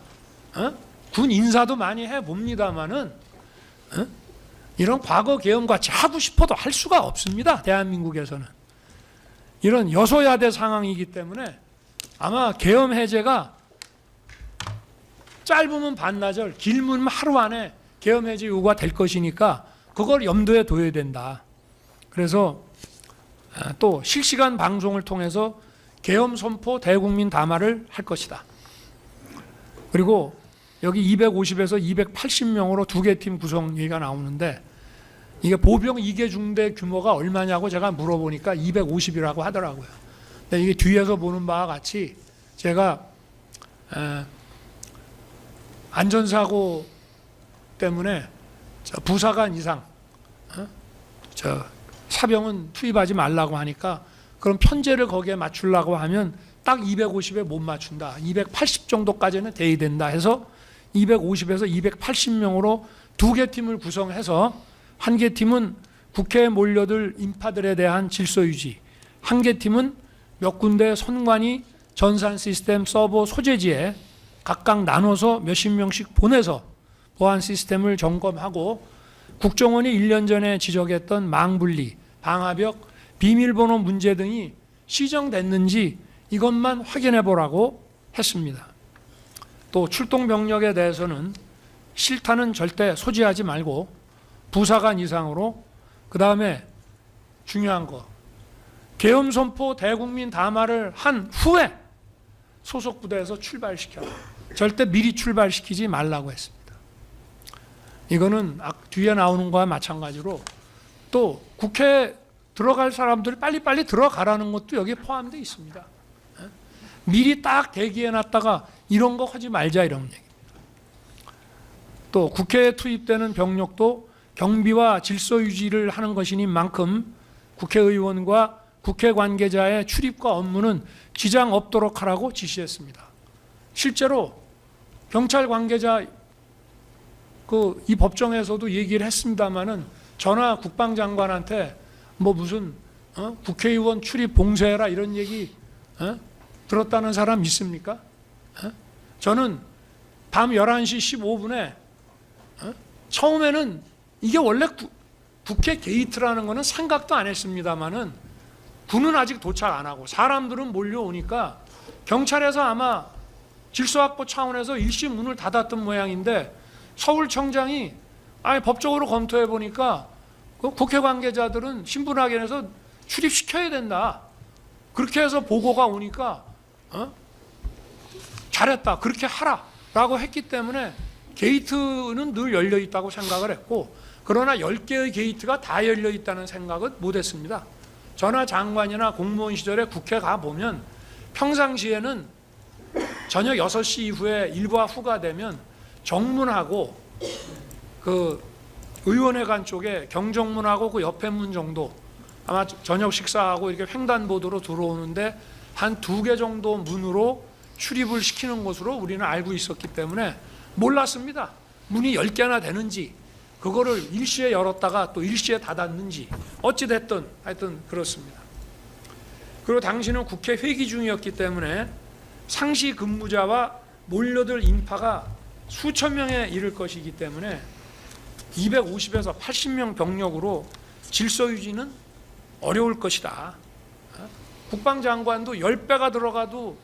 군 인사도 많이 해봅니다마는 이런 과거 계엄같이 하고 싶어도 할 수가 없습니다. 대한민국에서는. 이런 여소야대 상황이기 때문에 아마 계엄 해제가 짧으면 반나절, 길면 하루 안에 계엄 해제 요구가 될 것이니까 그걸 염두에 둬야 된다. 그래서 또 실시간 방송을 통해서 계엄 선포 대국민 담화를 할 것이다. 그리고 여기 250에서 280명으로 두 개 팀 구성 얘기가 나오는데 이게 보병 2개 중대 규모가 얼마냐고 제가 물어보니까 250이라고 하더라고요. 근데 이게 뒤에서 보는 바와 같이 제가 안전사고 때문에 부사관 이상 사병은 투입하지 말라고 하니까 그럼 편제를 거기에 맞추려고 하면 딱 250에 못 맞춘다. 280 정도까지는 돼야 된다 해서 250에서 280명으로 두 개 팀을 구성해서 한 개 팀은 국회에 몰려들 인파들에 대한 질서 유지, 한 개 팀은 몇 군데 선관위 전산 시스템 서버 소재지에 각각 나눠서 몇십 명씩 보내서 보안 시스템을 점검하고 국정원이 1년 전에 지적했던 망분리, 방화벽, 비밀번호 문제 등이 시정됐는지 이것만 확인해 보라고 했습니다. 또 출동 병력에 대해서는 실탄은 절대 소지하지 말고 부사관 이상으로, 그 다음에 중요한 거 계엄 선포 대국민 담화를 한 후에 소속 부대에서 출발시켜라. 절대 미리 출발시키지 말라고 했습니다. 이거는 뒤에 나오는 거와 마찬가지로 또 국회에 들어갈 사람들이 빨리빨리 들어가라는 것도 여기에 포함되어 있습니다. 미리 딱 대기해놨다가 이런 거 하지 말자 이런 얘기입니다. 또 국회에 투입되는 병력도 경비와 질서 유지를 하는 것이니만큼 국회의원과 국회 관계자의 출입과 업무는 지장 없도록 하라고 지시했습니다. 실제로 경찰 관계자 이 법정에서도 얘기를 했습니다마는 전화 국방장관한테 뭐 무슨 국회의원 출입 봉쇄해라 이런 얘기 들었다는 사람 있습니까? 저는 밤 11시 15분에 처음에는 이게 원래 국회 게이트라는 거는 생각도 안 했습니다마는 군은 아직 도착 안 하고 사람들은 몰려오니까 경찰에서 아마 질서확보 차원에서 일시 문을 닫았던 모양인데 서울청장이 법적으로 검토해 보니까 그 국회 관계자들은 신분확인해서 출입시켜야 된다. 그렇게 해서 보고가 오니까 잘했다. 그렇게 하라라고 했기 때문에 게이트는 늘 열려 있다고 생각을 했고, 그러나 10개의 게이트가 다 열려 있다는 생각은 못했습니다. 저나 장관이나 공무원 시절에 국회 가보면 평상시에는 저녁 6시 이후에 일과 후가 되면 정문하고 그 의원회관 쪽에 경정문하고 그 옆에 문 정도 아마 저녁 식사하고 이렇게 횡단보도로 들어오는데 한 2개 정도 문으로 출입을 시키는 것으로 우리는 알고 있었기 때문에 몰랐습니다. 문이 10개나 되는지, 그거를 일시에 열었다가 또 일시에 닫았는지, 어찌됐든 하여튼 그렇습니다. 그리고 당시는 국회 회기 중이었기 때문에 상시 근무자와 몰려들 인파가 수천 명에 이를 것이기 때문에 250에서 80명 병력으로 질서 유지는 어려울 것이다. 국방장관도 10배가 들어가도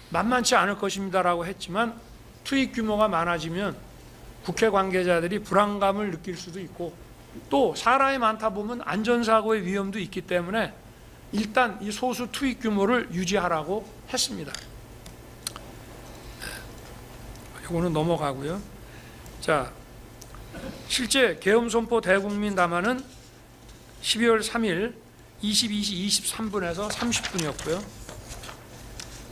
만만치 않을 것입니다라고 했지만 투입 규모가 많아지면 국회 관계자들이 불안감을 느낄 수도 있고 또 사람이 많다 보면 안전사고의 위험도 있기 때문에 일단 이 소수 투입 규모를 유지하라고 했습니다. 이거는 넘어가고요. 자, 실제 계엄선포 대국민 담화는 12월 3일 22시 23분에서 30분이었고요.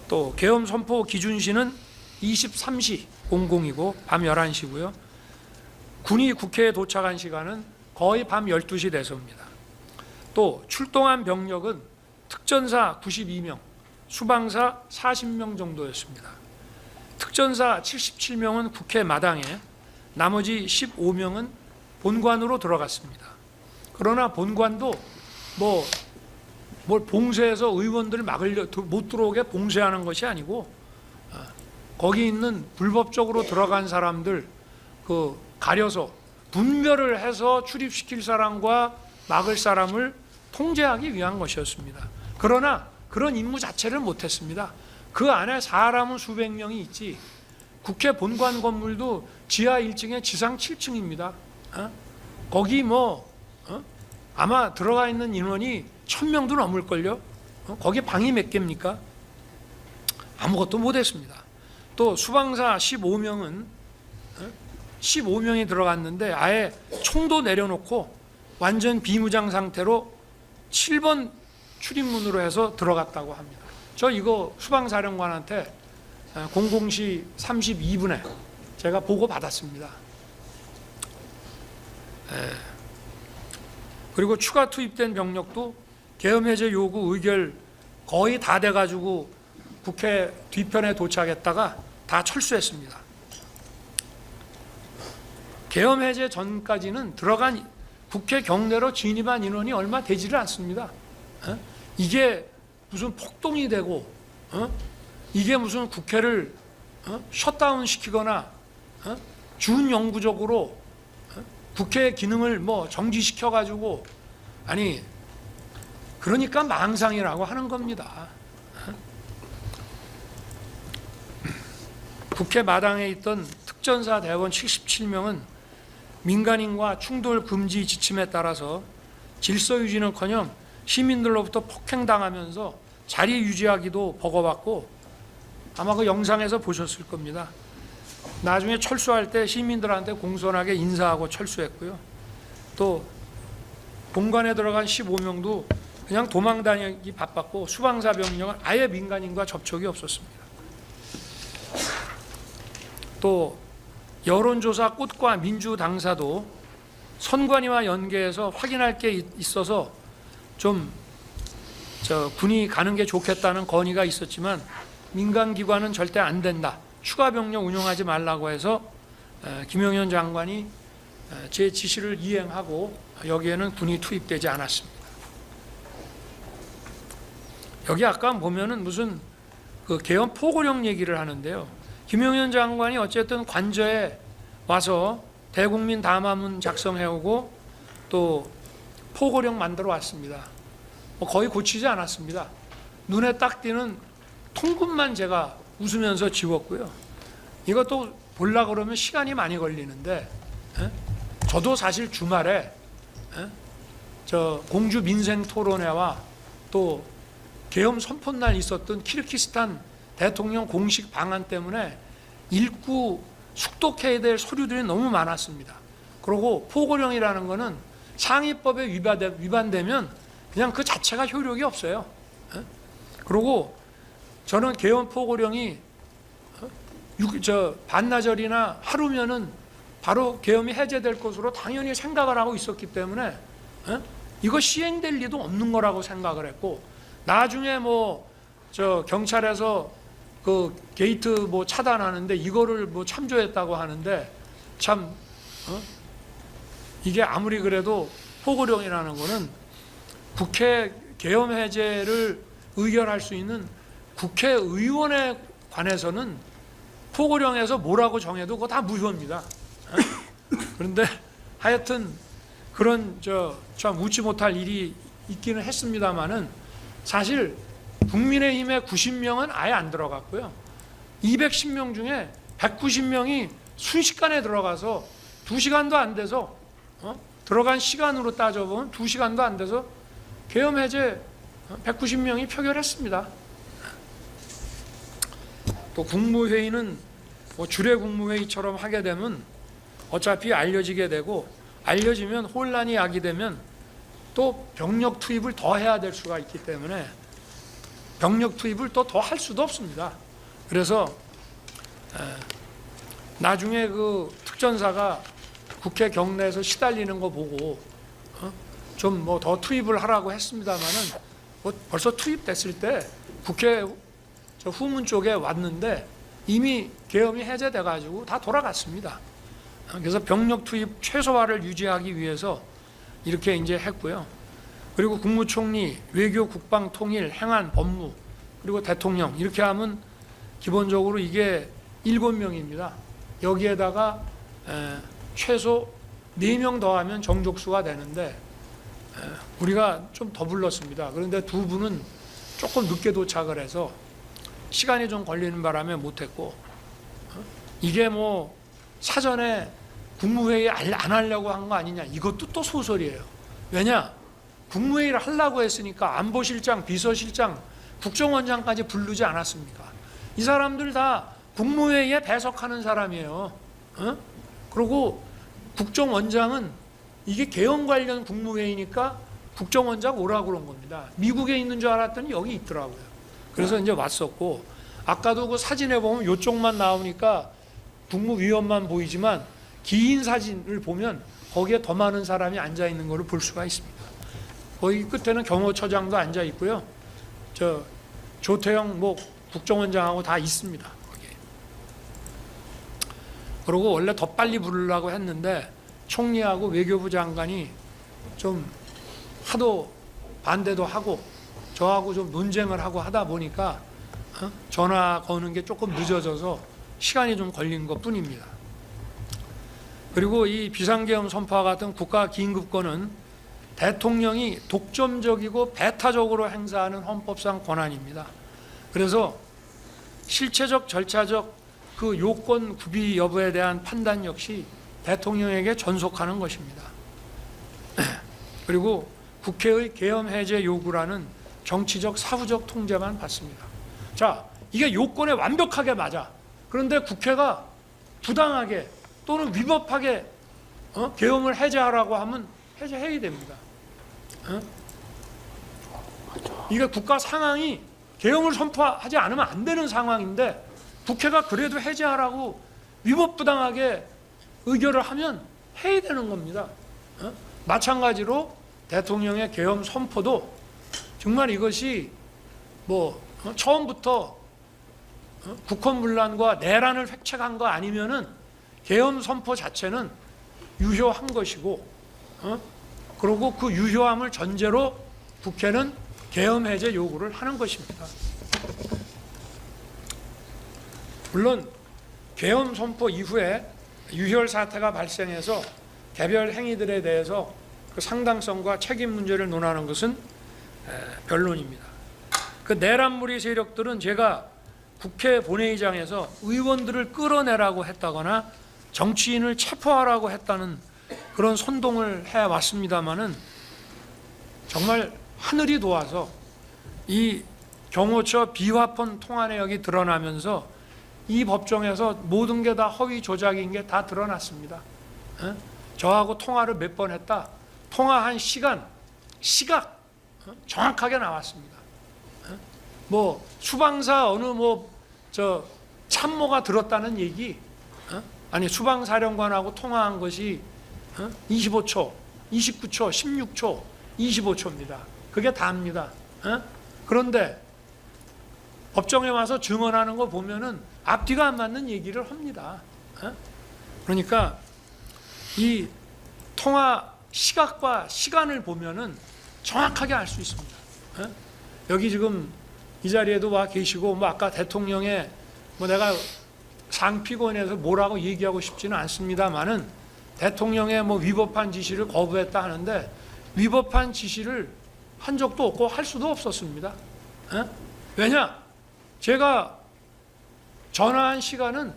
또 계엄선포 기준시는 23시 00이고 밤 11시고요. 군이 국회에 도착한 시간은 거의 밤 12시 돼서입니다. 또 출동한 병력은 특전사 92명, 수방사 40명 정도였습니다. 특전사 77명은 국회 마당에, 나머지 15명은 본관으로 들어갔습니다. 그러나 본관도 뭘 봉쇄해서 의원들을 못 들어오게 봉쇄하는 것이 아니고 거기 있는 불법적으로 들어간 사람들 가려서 분별을 해서 출입시킬 사람과 막을 사람을 통제하기 위한 것이었습니다. 그러나 그런 임무 자체를 못했습니다. 그 안에 사람은 수백 명이 있지, 국회 본관 건물도 지하 1층에 지상 7층입니다. 거기 아마 들어가 있는 인원이 1000명도 넘을걸요. 거기 방이 몇 개입니까? 아무것도 못했습니다. 또 수방사 15명이 들어갔는데 아예 총도 내려놓고 완전 비무장 상태로 7번 출입문으로 해서 들어갔다고 합니다. 저 이거 수방사령관한테 00시 32분에 제가 보고 받았습니다. 그리고 추가 투입된 병력도 계엄 해제 요구 의결 거의 다 돼가지고 국회 뒤편에 도착했다가 다 철수했습니다. 계엄 해제 전까지는 들어간 국회 경내로 진입한 인원이 얼마 되지를 않습니다. 이게 무슨 폭동이 되고 이게 무슨 국회를 셧다운 시키거나 준영구적으로 국회의 기능을 정지시켜가지고 그러니까 망상이라고 하는 겁니다. 국회 마당에 있던 특전사 대원 77명은 민간인과 충돌 금지 지침에 따라서 질서 유지는커녕 시민들로부터 폭행당하면서 자리 유지하기도 버거웠고 아마 그 영상에서 보셨을 겁니다. 나중에 철수할 때 시민들한테 공손하게 인사하고 철수했고요. 또 본관에 들어간 15명도 그냥 도망다니기 바빴고 수방사 병력은 아예 민간인과 접촉이 없었습니다. 또 여론조사 꽃과 민주당사도 선관위와 연계해서 확인할 게 있어서 좀 군이 가는 게 좋겠다는 건의가 있었지만 민간기관은 절대 안 된다, 추가 병력 운용하지 말라고 해서 김영현 장관이 제 지시를 이행하고 여기에는 군이 투입되지 않았습니다. 여기 아까 보면은 무슨 계엄 포고령 얘기를 하는데요. 김영현 장관이 어쨌든 관저에 와서 대국민 담화문 작성해오고 또 포고령 만들어 왔습니다. 거의 고치지 않았습니다. 눈에 딱 띄는 통금만 제가 웃으면서 지웠고요. 이것도 보려고 그러면 시간이 많이 걸리는데 저도 사실 주말에 공주 민생 토론회와 또 계엄 선포날 있었던 키르기스탄 대통령 공식 방한 때문에 읽고 숙독해야 될 서류들이 너무 많았습니다. 그리고 포고령이라는 거는 상위법에 위반되면 그냥 그 자체가 효력이 없어요. 그리고 저는 계엄 포고령이 반나절이나 하루면은 바로 계엄이 해제될 것으로 당연히 생각을 하고 있었기 때문에 이거 시행될 리도 없는 거라고 생각을 했고, 나중에 저 경찰에서 그 게이트 뭐 차단하는데 이거를 뭐 참조했다고 하는데 참 이게 아무리 그래도 포고령이라는 거는 국회 계엄 해제를 의결할 수 있는 국회의원에 관해서는 포고령에서 뭐라고 정해도 그거 다 무효입니다. 그런데 하여튼 그런 참 웃지 못할 일이 있기는 했습니다만은 사실 국민의힘의 90명은 아예 안 들어갔고요. 210명 중에 190명이 순식간에 들어가서 2시간도 안 돼서 들어간 시간으로 따져보면 2시간도 안 돼서 계엄 해제 190명이 표결했습니다. 또 국무회의는 뭐 주례 국무회의처럼 하게 되면 어차피 알려지게 되고 알려지면 혼란이 야기되면 또 병력 투입을 더 해야 될 수가 있기 때문에 병력 투입을 또 더 할 수도 없습니다. 그래서 나중에 그 특전사가 국회 경내에서 시달리는 거 보고 좀 뭐 더 투입을 하라고 했습니다마는 뭐 벌써 투입됐을 때 국회 저 후문 쪽에 왔는데 이미 계엄이 해제돼 가지고 다 돌아갔습니다. 그래서 병력 투입 최소화를 유지하기 위해서 이렇게 이제 했고요. 그리고 국무총리, 외교, 국방, 통일, 행안, 법무, 그리고 대통령 이렇게 하면 기본적으로 이게 7명입니다. 여기에다가 최소 4명 더하면 정족수가 되는데 우리가 좀 더 불렀습니다. 그런데 2분은 조금 늦게 도착을 해서 시간이 좀 걸리는 바람에 못했고 이게 뭐 사전에 국무회의 안 하려고 한 거 아니냐 이것도 또 소설이에요. 왜냐? 국무회의를 하려고 했으니까 안보실장, 비서실장, 국정원장까지 부르지 않았습니까? 이 사람들 다 국무회의에 배석하는 사람이에요. 그리고 국정원장은 이게 계엄 관련 국무회의니까 국정원장 오라고 그런 겁니다. 미국에 있는 줄 알았더니 여기 있더라고요. 그래서 이제 왔었고 아까도 그 사진에 보면 이쪽만 나오니까 국무위원만 보이지만 긴 사진을 보면 거기에 더 많은 사람이 앉아 있는 것을 볼 수가 있습니다. 거기 끝에는 경호처장도 앉아 있고요. 저 조태영 뭐 국정원장하고 다 있습니다. 거기에. 그리고 원래 더 빨리 부르려고 했는데 총리하고 외교부 장관이 좀 하도 반대도 하고 저하고 좀 논쟁을 하고 하다 보니까 전화 거는 게 조금 늦어져서 시간이 좀 걸린 것 뿐입니다. 그리고 이 비상계엄 선포와 같은 국가 긴급권은 대통령이 독점적이고 배타적으로 행사하는 헌법상 권한입니다. 그래서 실체적, 절차적 그 요건 구비 여부에 대한 판단 역시 대통령에게 전속하는 것입니다. 그리고 국회의 계엄 해제 요구라는 정치적, 사후적 통제만 받습니다. 자, 이게 요건에 완벽하게 맞아. 그런데 국회가 부당하게 또는 위법하게 계엄을 해제하라고 하면 해제해야 됩니다. 이게 국가 상황이 계엄을 선포하지 않으면 안 되는 상황인데 국회가 그래도 해제하라고 위법부당하게 의결을 하면 해야 되는 겁니다. 마찬가지로 대통령의 계엄 선포도 정말 이것이 뭐 처음부터 국헌문란과 내란을 획책한 거 아니면은 계엄 선포 자체는 유효한 것이고 그리고 그 유효함을 전제로 국회는 계엄 해제 요구를 하는 것입니다. 물론 계엄 선포 이후에 유혈 사태가 발생해서 개별 행위들에 대해서 그 상당성과 책임 문제를 논하는 것은 변론입니다. 그 내란무리 세력들은 제가 국회 본회의장에서 의원들을 끌어내라고 했다거나 정치인을 체포하라고 했다는 그런 선동을 해왔습니다마는 정말 하늘이 도와서 이 경호처 비화폰 통화 내역이 드러나면서 이 법정에서 모든 게 다 허위 조작인 게 다 드러났습니다. 저하고 통화를 몇 번 했다. 통화한 시간, 시각 정확하게 나왔습니다. 뭐 수방사 어느 저 참모가 들었다는 얘기, 아니 수방사령관하고 통화한 것이 25초, 29초, 16초, 25초입니다. 그게 다입니다. 그런데 법정에 와서 증언하는 거 보면은 앞뒤가 안 맞는 얘기를 합니다. 그러니까 이 통화 시각과 시간을 보면은 정확하게 알 수 있습니다. 여기 지금 이 자리에도 와 계시고 뭐 아까 대통령의 뭐 내가 상피곤에서 뭐라고 얘기하고 싶지는 않습니다만은 대통령의 뭐 위법한 지시를 거부했다 하는데 위법한 지시를 한 적도 없고 할 수도 없었습니다. 왜냐? 제가 전화한 시간은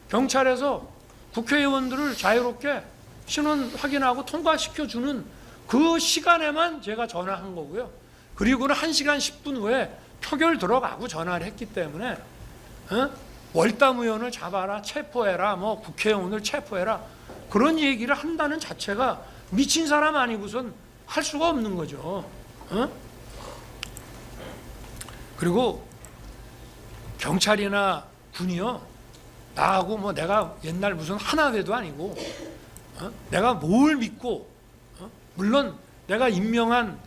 경찰에서 국회의원들을 자유롭게 신원 확인하고 통과시켜주는 그 시간에만 제가 전화한 거고요. 그리고는 1시간 10분 후에 표결 들어가고 전화를 했기 때문에 월담 의원을 잡아라, 체포해라, 뭐 국회의원을 체포해라 그런 얘기를 한다는 자체가 미친 사람 아니고선 할 수가 없는 거죠. 그리고 경찰이나 군이요, 나하고 뭐 내가 옛날 무슨 하나회도 아니고 내가 뭘 믿고 물론 내가 임명한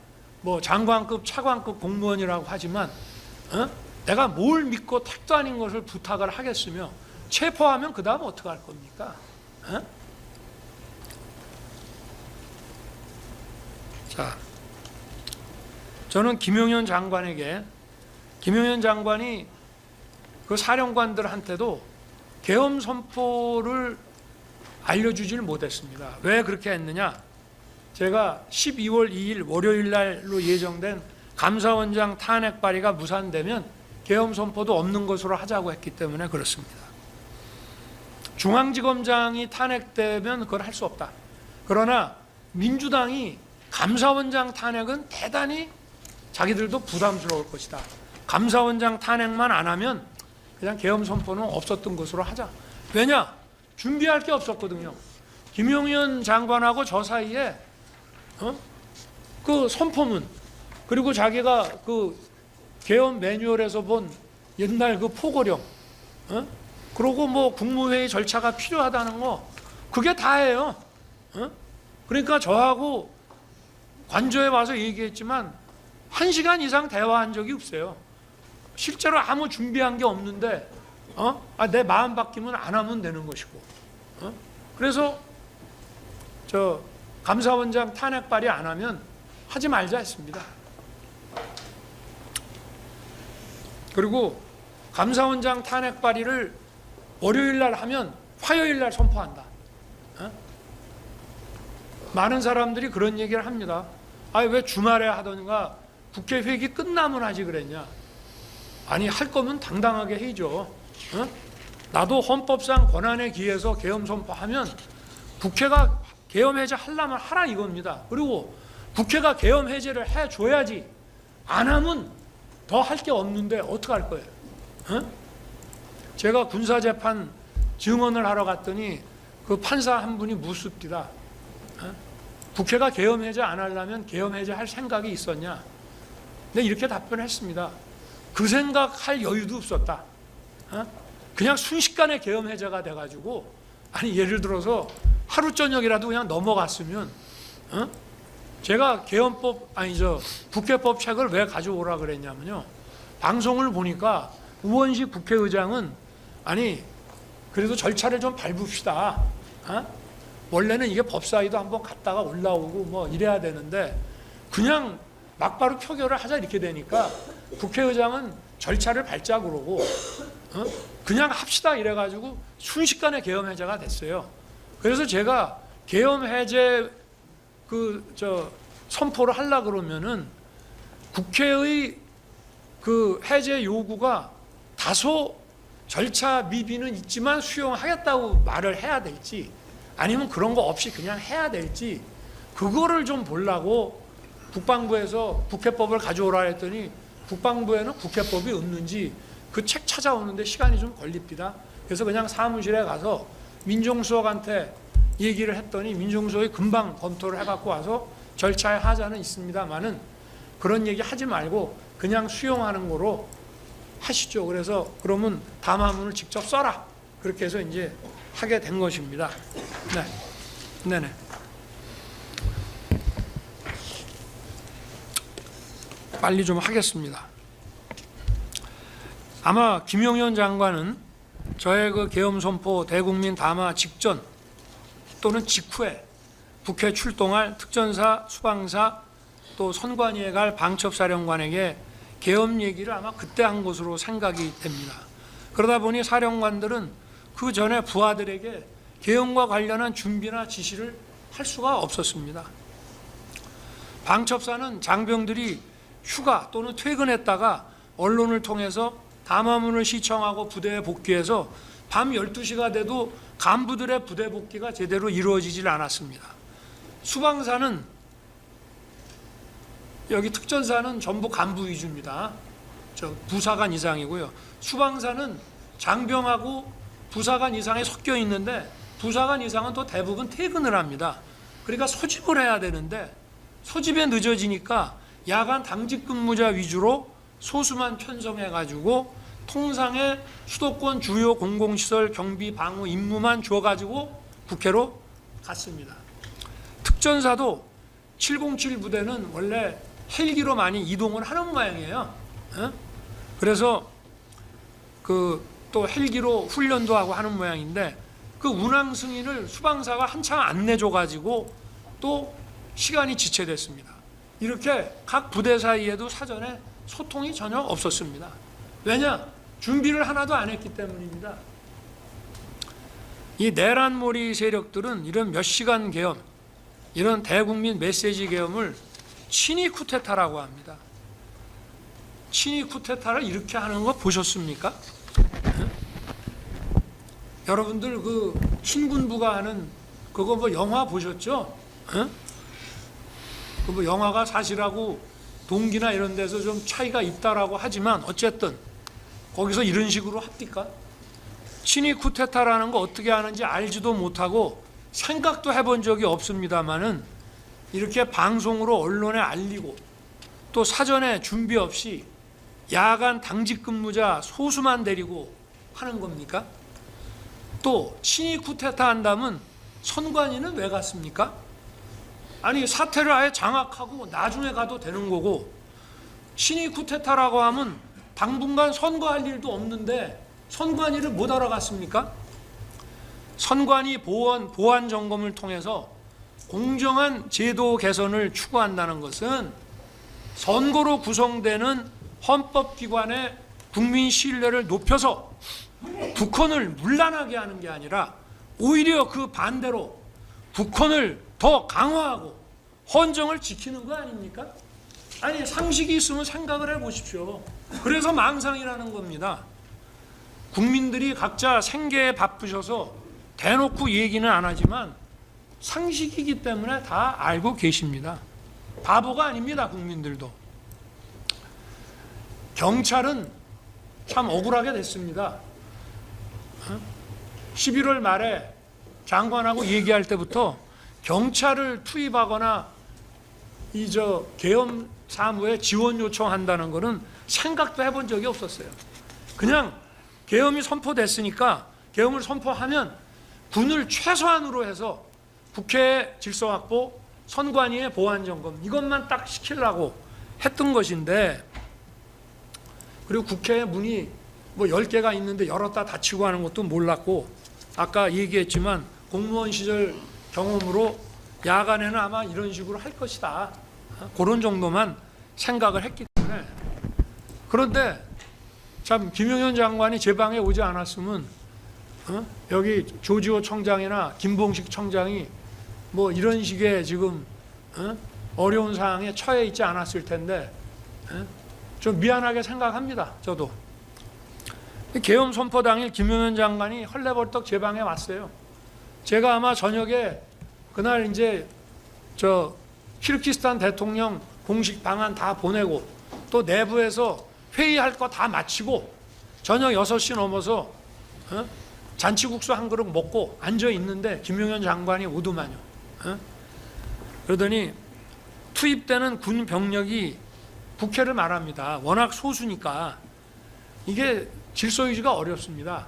뭐 장관급, 차관급 공무원이라고 하지만 내가 뭘 믿고 택도 아닌 것을 부탁을 하겠으며 체포하면 그 다음 어떻게 할 겁니까? 자, 저는 김용현 장관이 그 사령관들한테도 계엄 선포를 알려주질 못했습니다. 왜 그렇게 했느냐? 제가 12월 2일 월요일 날로 예정된 감사원장 탄핵 발의가 무산되면 계엄 선포도 없는 것으로 하자고 했기 때문에 그렇습니다. 중앙지검장이 탄핵되면 그걸 할 수 없다. 그러나 민주당이 감사원장 탄핵은 대단히 자기들도 부담스러울 것이다. 감사원장 탄핵만 안 하면 그냥 계엄 선포는 없었던 것으로 하자. 왜냐? 준비할 게 없었거든요. 김용현 장관하고 저 사이에 그 선포문 그리고 자기가 그 계엄 매뉴얼에서 본 옛날 그 포고령 그러고 뭐 국무회의 절차가 필요하다는 거 그게 다예요. 그러니까 저하고 관저에 와서 얘기했지만 1시간 이상 대화한 적이 없어요. 실제로 아무 준비한 게 없는데 내 마음 바뀌면 안 하면 되는 것이고 그래서 저 감사원장 탄핵 발의 안 하면 하지 말자 했습니다. 그리고 감사원장 탄핵 발의를 월요일 날 하면 화요일 날 선포한다. 많은 사람들이 그런 얘기를 합니다. 왜 주말에 하던가 국회 회기 끝나면 하지 그랬냐. 아니 할 거면 당당하게 해야죠. 나도 헌법상 권한에 기해서 계엄 선포하면 국회가 계엄 해제 하려면 하라 이겁니다. 그리고 국회가 계엄 해제를 해줘야지. 안 하면 더 할 게 없는데 어떻게 할 거예요? 제가 군사재판 증언을 하러 갔더니 그 판사 한 분이 묻습니다. 국회가 계엄 해제 안 하려면 계엄 해제 할 생각이 있었냐? 근데 이렇게 답변했습니다. 그 생각할 여유도 없었다. 그냥 순식간에 계엄 해제가 돼가지고 아니 예를 들어서 하루 저녁이라도 그냥 넘어갔으면 제가 계엄법 국회법 책을 왜 가져오라 그랬냐면요. 방송을 보니까 우원식 국회의장은 아니 그래도 절차를 좀 밟읍시다. 원래는 이게 법사위도 한번 갔다가 올라오고 뭐 이래야 되는데 그냥 막바로 표결을 하자 이렇게 되니까 국회의장은 절차를 밟자 그러고 그냥 합시다 이래가지고 순식간에 계엄 해제가 됐어요. 그래서 제가 계엄 해제 선포를 하려 그러면은 국회의 그 해제 요구가 다소 절차 미비는 있지만 수용하겠다고 말을 해야 될지 아니면 그런 거 없이 그냥 해야 될지 그거를 좀 보려고 국방부에서 국회법을 가져오라 했더니 국방부에는 국회법이 없는지 그 책 찾아오는데 시간이 좀 걸립니다. 그래서 그냥 사무실에 가서 민정수석한테 얘기를 했더니 민정수석이 금방 검토를 해갖고 와서 절차에 하자는 있습니다만은 그런 얘기 하지 말고 그냥 수용하는 거로 하시죠. 그래서 그러면 담화문을 직접 써라. 그렇게 해서 이제 하게 된 것입니다. 네. 네네. 빨리 좀 하겠습니다. 아마 김용현 장관은 저의 그 계엄 선포 대국민 담화 직전 또는 직후에 북해 출동할 특전사, 수방사 또 선관위에 갈 방첩사령관에게 계엄 얘기를 아마 그때 한 것으로 생각이 됩니다. 그러다 보니 사령관들은 그 전에 부하들에게 계엄과 관련한 준비나 지시를 할 수가 없었습니다. 방첩사는 장병들이 휴가 또는 퇴근했다가 언론을 통해서 담화문을 시청하고 부대에 복귀해서 밤 12시가 돼도 간부들의 부대 복귀가 제대로 이루어지질 않았습니다. 수방사는 여기 특전사는 전부 간부 위주입니다. 부사관 이상이고요. 수방사는 장병하고 부사관 이상이 섞여 있는데 부사관 이상은 또 대부분 퇴근을 합니다. 그러니까 소집을 해야 되는데 소집에 늦어지니까 야간 당직 근무자 위주로 소수만 편성해가지고 통상의 수도권 주요 공공시설 경비 방어 임무만 줘가지고 국회로 갔습니다. 특전사도 707 부대는 원래 헬기로 많이 이동을 하는 모양이에요. 그래서 또 헬기로 훈련도 하고 하는 모양인데 그 운항 승인을 수방사가 한참 안 내줘가지고 또 시간이 지체됐습니다. 이렇게 각 부대 사이에도 사전에 소통이 전혀 없었습니다. 왜냐? 준비를 하나도 안 했기 때문입니다. 이 내란몰이 세력들은 이런 몇 시간 계엄, 이런 대국민 메시지 계엄을 친위 쿠데타라고 합니다. 친위 쿠데타를 이렇게 하는 거 보셨습니까? 여러분들 그 신군부가 하는 그거 뭐 영화 보셨죠? 그 뭐 영화가 사실하고 동기나 이런 데서 좀 차이가 있다라고 하지만 어쨌든 거기서 이런 식으로 합니까? 친위 쿠데타라는 거 어떻게 하는지 알지도 못하고 생각도 해본 적이 없습니다만은 이렇게 방송으로 언론에 알리고 또 사전에 준비 없이 야간 당직 근무자 소수만 데리고 하는 겁니까? 또 친위 쿠데타 한다면 선관위는 왜 갔습니까? 아니 사태를 아예 장악하고 나중에 가도 되는 거고 친위 쿠데타라고 하면 당분간 선거할 일도 없는데 선관위를 못 알아갔습니까? 선관위 보안 점검을 통해서 공정한 제도 개선을 추구한다는 것은 선거로 구성되는 헌법기관의 국민 신뢰를 높여서 북한을 문란하게 하는 게 아니라 오히려 그 반대로 북한을 더 강화하고 헌정을 지키는 거 아닙니까? 아니 상식이 있으면 생각을 해보십시오. 그래서 망상이라는 겁니다. 국민들이 각자 생계에 바쁘셔서 대놓고 얘기는 안 하지만 상식이기 때문에 다 알고 계십니다. 바보가 아닙니다. 국민들도. 경찰은 참 억울하게 됐습니다. 11월 말에 장관하고 얘기할 때부터 경찰을 투입하거나 계엄 사무에 지원 요청한다는 것은 생각도 해본 적이 없었어요. 그냥 계엄이 선포됐으니까 계엄을 선포하면 군을 최소한으로 해서 국회 질서 확보, 선관위의 보안 점검 이것만 딱 시키려고 했던 것인데 그리고 국회 문이 뭐 10개가 있는데 열었다 닫히고 하는 것도 몰랐고 아까 얘기했지만 공무원 시절 경험으로 야간에는 아마 이런 식으로 할 것이다. 그런 정도만 생각을 했기 때문에 그런데 참 김용현 장관이 제 방에 오지 않았으면 여기 조지호 청장이나 김봉식 청장이 뭐 이런 식의 지금 어려운 상황에 처해 있지 않았을 텐데 좀 미안하게 생각합니다. 저도. 계엄 선포 당일 김용현 장관이 헐레벌떡 제 방에 왔어요. 제가 아마 저녁에 그날 이제 키르기스탄 대통령 공식 방안 다 보내고 또 내부에서 회의할 거 다 마치고 저녁 6시 넘어서 잔치국수 한 그릇 먹고 앉아 있는데 김용현 장관이 오더만요. 그러더니 투입되는 군 병력이 국회를 말합니다. 워낙 소수니까 이게 질서 유지가 어렵습니다.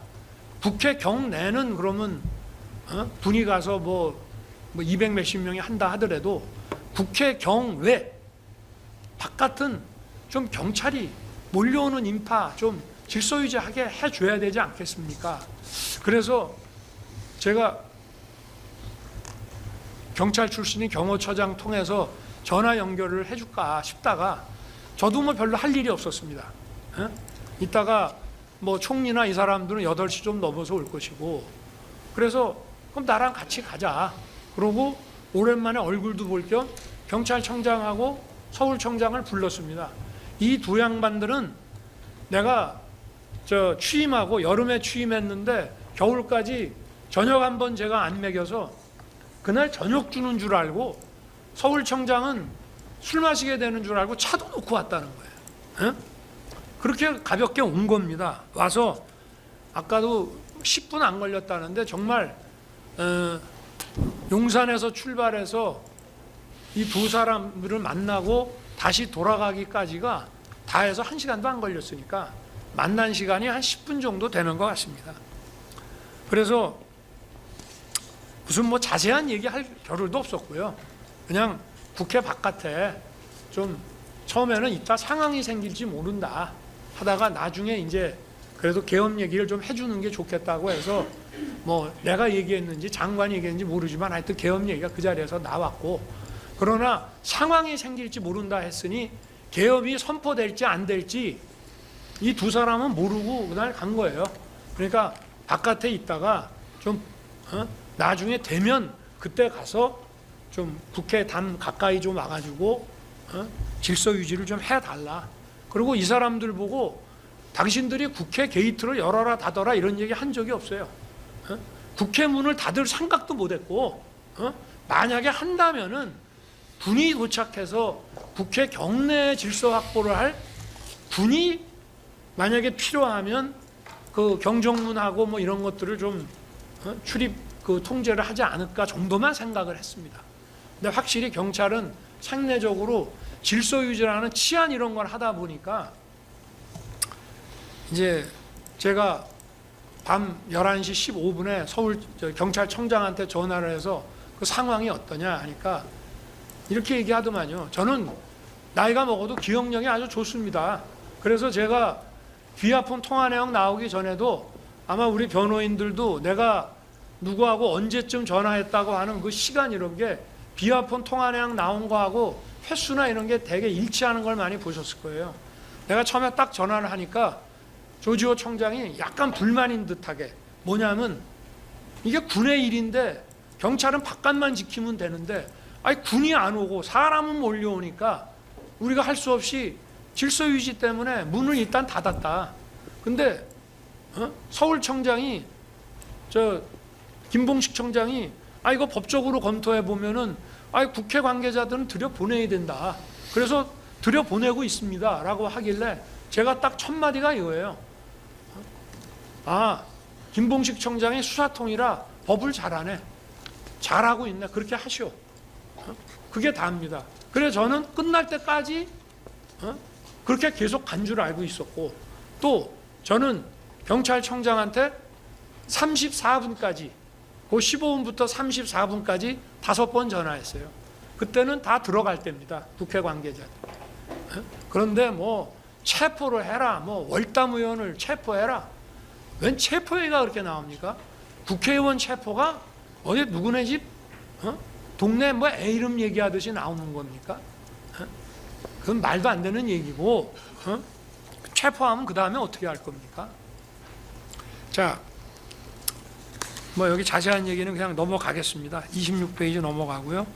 국회 경내는 그러면 군이 가서 뭐 200 몇십 명이 한다 하더라도 국회 경외 바깥은 좀 경찰이 몰려오는 인파 좀 질서 유지하게 해줘야 되지 않겠습니까? 그래서 제가 경찰 출신인 경호처장 통해서 전화 연결을 해줄까 싶다가 저도 뭐 별로 할 일이 없었습니다. 에? 이따가 뭐 총리나 이 사람들은 8시 좀 넘어서 올 것이고, 그래서 그럼 나랑 같이 가자. 그러고 오랜만에 얼굴도 볼 겸 경찰청장하고 서울청장을 불렀습니다. 이 두 양반들은 내가 취임하고 여름에 취임했는데 겨울까지 저녁 한번 제가 안 먹여서 그날 저녁 주는 줄 알고, 서울청장은 술 마시게 되는 줄 알고 차도 놓고 왔다는 거예요. 에? 그렇게 가볍게 온 겁니다. 와서 아까도 10분 안 걸렸다는데 정말 용산에서 출발해서 이 두 사람들을 만나고 다시 돌아가기까지가 다 해서 1시간도 안 걸렸으니까 만난 시간이 한 10분 정도 되는 것 같습니다. 그래서 무슨 뭐 자세한 얘기할 겨를도 없었고요. 그냥 국회 바깥에 좀 처음에는 이따 상황이 생길지 모른다 하다가 나중에 이제 그래도 계엄 얘기를 좀 해주는 게 좋겠다고 해서 뭐 내가 얘기했는지 장관이 얘기했는지 모르지만 하여튼 계엄 얘기가 그 자리에서 나왔고, 그러나 상황이 생길지 모른다 했으니 계엄이 선포될지 안 될지 이 두 사람은 모르고 그날 간 거예요. 그러니까 바깥에 있다가 좀 나중에 되면 그때 가서 좀 국회 담 가까이 좀 와가지고 질서 유지를 좀 해달라. 그리고 이 사람들 보고 당신들이 국회 게이트를 열어라 닫아라 이런 얘기 한 적이 없어요. 국회 문을 닫을 생각도 못했고, 만약에 한다면은 군이 도착해서 국회 경내 질서 확보를 할 군이 만약에 필요하면 그 경정문하고 뭐 이런 것들을 좀 출입 그 통제를 하지 않을까 정도만 생각을 했습니다. 근데 확실히 경찰은 상례적으로 질서 유지라는 치안 이런 걸 하다 보니까 이제 제가 밤 11시 15분에 서울 경찰청장한테 전화를 해서 그 상황이 어떠냐 하니까 이렇게 얘기하더만요. 저는 나이가 먹어도 기억력이 아주 좋습니다. 그래서 제가 귀하폰 통화 내용 나오기 전에도 아마 우리 변호인들도 내가 누구하고 언제쯤 전화했다고 하는 그 시간 이런 게 비하폰 통화 내용 나온 거하고 횟수나 이런 게 되게 일치하는 걸 많이 보셨을 거예요. 내가 처음에 딱 전화를 하니까 조지호 청장이 약간 불만인 듯하게, 뭐냐면 이게 군의 일인데 경찰은 바깥만 지키면 되는데 아니 군이 안 오고 사람은 몰려오니까 우리가 할 수 없이 질서 유지 때문에 문을 일단 닫았다. 근데 서울청장이 김봉식 청장이 이거 법적으로 검토해 보면은 국회 관계자들은 들여보내야 된다. 그래서 들여보내고 있습니다. 라고 하길래 제가 딱 첫 마디가 이거예요. 김봉식 청장이 수사통이라 법을 잘하네. 잘하고 있네. 그렇게 하시오. 그게 다입니다. 그래서 저는 끝날 때까지 그렇게 계속 간 줄 알고 있었고, 또 저는 경찰청장한테 34분까지 그 15분부터 34분까지 5번 전화했어요. 그때는 다 들어갈 때입니다. 국회 관계자들. 그런데 뭐 체포를 해라, 뭐 월담 의원을 체포해라. 웬 체포회의가 그렇게 나옵니까? 국회의원 체포가 어디 누구네 집 동네 뭐 애 이름 얘기하듯이 나오는 겁니까? 그건 말도 안 되는 얘기고, 체포하면 그 다음에 어떻게 할 겁니까? 자, 뭐 여기 자세한 얘기는 그냥 넘어가겠습니다. 26페이지 넘어가고요.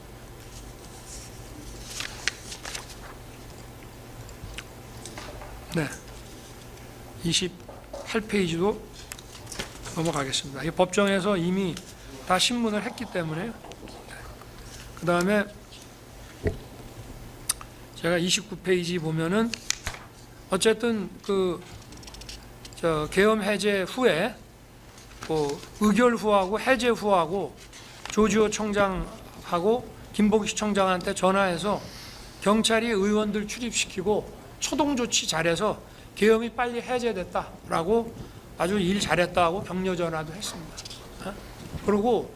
네, 28페이지도 넘어가겠습니다. 이 법정에서 이미 다 신문을 했기 때문에요. 그 다음에 제가 29페이지 보면은 어쨌든 계엄 해제 후에 의결 후하고 해제 후하고 조지호 청장하고 김봉식 청장한테 전화해서 경찰이 의원들 출입시키고 초동 조치 잘해서 계엄이 빨리 해제됐다라고 아주 일 잘했다고 격려 전화도 했습니다. 그리고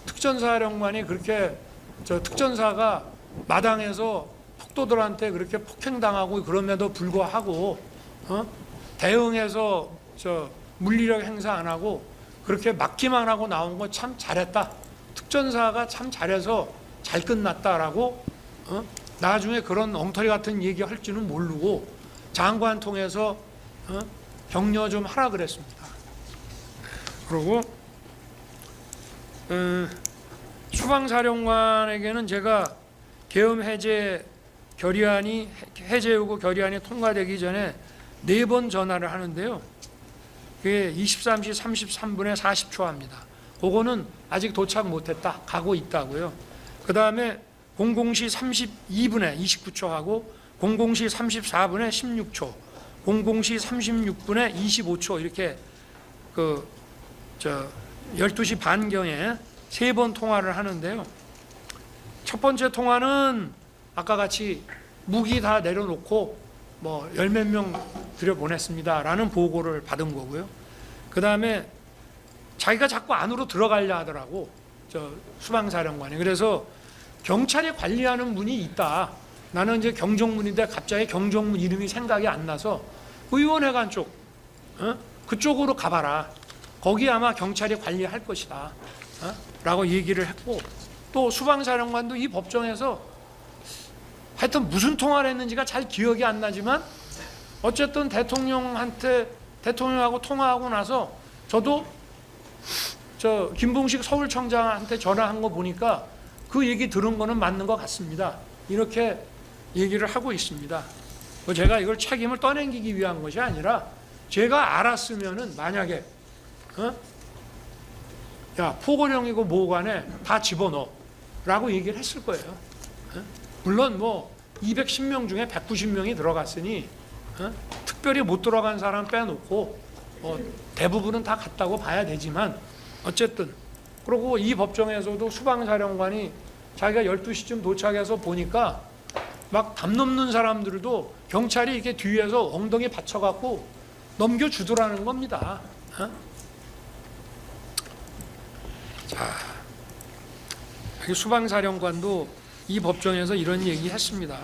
특전사령관이 그렇게 특전사가 마당에서 학도들한테 그렇게 폭행당하고 그럼에도 불구하고 대응해서 물리력 행사 안 하고 그렇게 막기만 하고 나온 거 참 잘했다. 특전사가 참 잘해서 잘 끝났다라고 나중에 그런 엉터리 같은 얘기 할 줄은 모르고 장관 통해서 격려 좀 하라 그랬습니다. 그리고 수방사령관에게는 제가 계엄 해제 결의안이 해제 요구 결의안이 통과되기 전에 4번 전화를 하는데요. 그게 23시 33분에 40초 합니다. 그거는 아직 도착 못했다. 가고 있다고요. 그 다음에 00시 32분에 29초 하고 00시 34분에 16초, 00시 36분에 25초 이렇게 12시 반경에 3번 통화를 하는데요. 첫 번째 통화는 아까 같이 무기 다 내려놓고 뭐 10몇 명 들여보냈습니다 라는 보고를 받은 거고요. 그 다음에 자기가 자꾸 안으로 들어가려 하더라고, 수방사령관이. 그래서 경찰이 관리하는 문이 있다. 나는 이제 경정문인데 갑자기 경정문 이름이 생각이 안 나서 의원회관 쪽, 그쪽으로 가봐라. 거기 아마 경찰이 관리할 것이다. 라고 얘기를 했고, 또 수방사령관도 이 법정에서 하여튼 무슨 통화를 했는지가 잘 기억이 안 나지만 어쨌든 대통령하고 통화하고 나서 저도 김봉식 서울청장한테 전화한 거 보니까 그 얘기 들은 거는 맞는 것 같습니다. 이렇게 얘기를 하고 있습니다. 제가 이걸 책임을 떠넘기기 위한 것이 아니라 제가 알았으면은 만약에 야, 포고령이고 뭐간에 다 집어넣어 라고 얘기를 했을 거예요. 물론 뭐 210명 중에 190명이 들어갔으니 특별히 못 들어간 사람 빼놓고 대부분은 다 갔다고 봐야 되지만, 어쨌든 그리고 이 법정에서도 수방사령관이 자기가 12시쯤 도착해서 보니까 막 담 넘는 사람들도 경찰이 이렇게 뒤에서 엉덩이 받쳐갖고 넘겨주더라는 겁니다. 자, 수방사령관도 이 법정에서 이런 얘기 했습니다.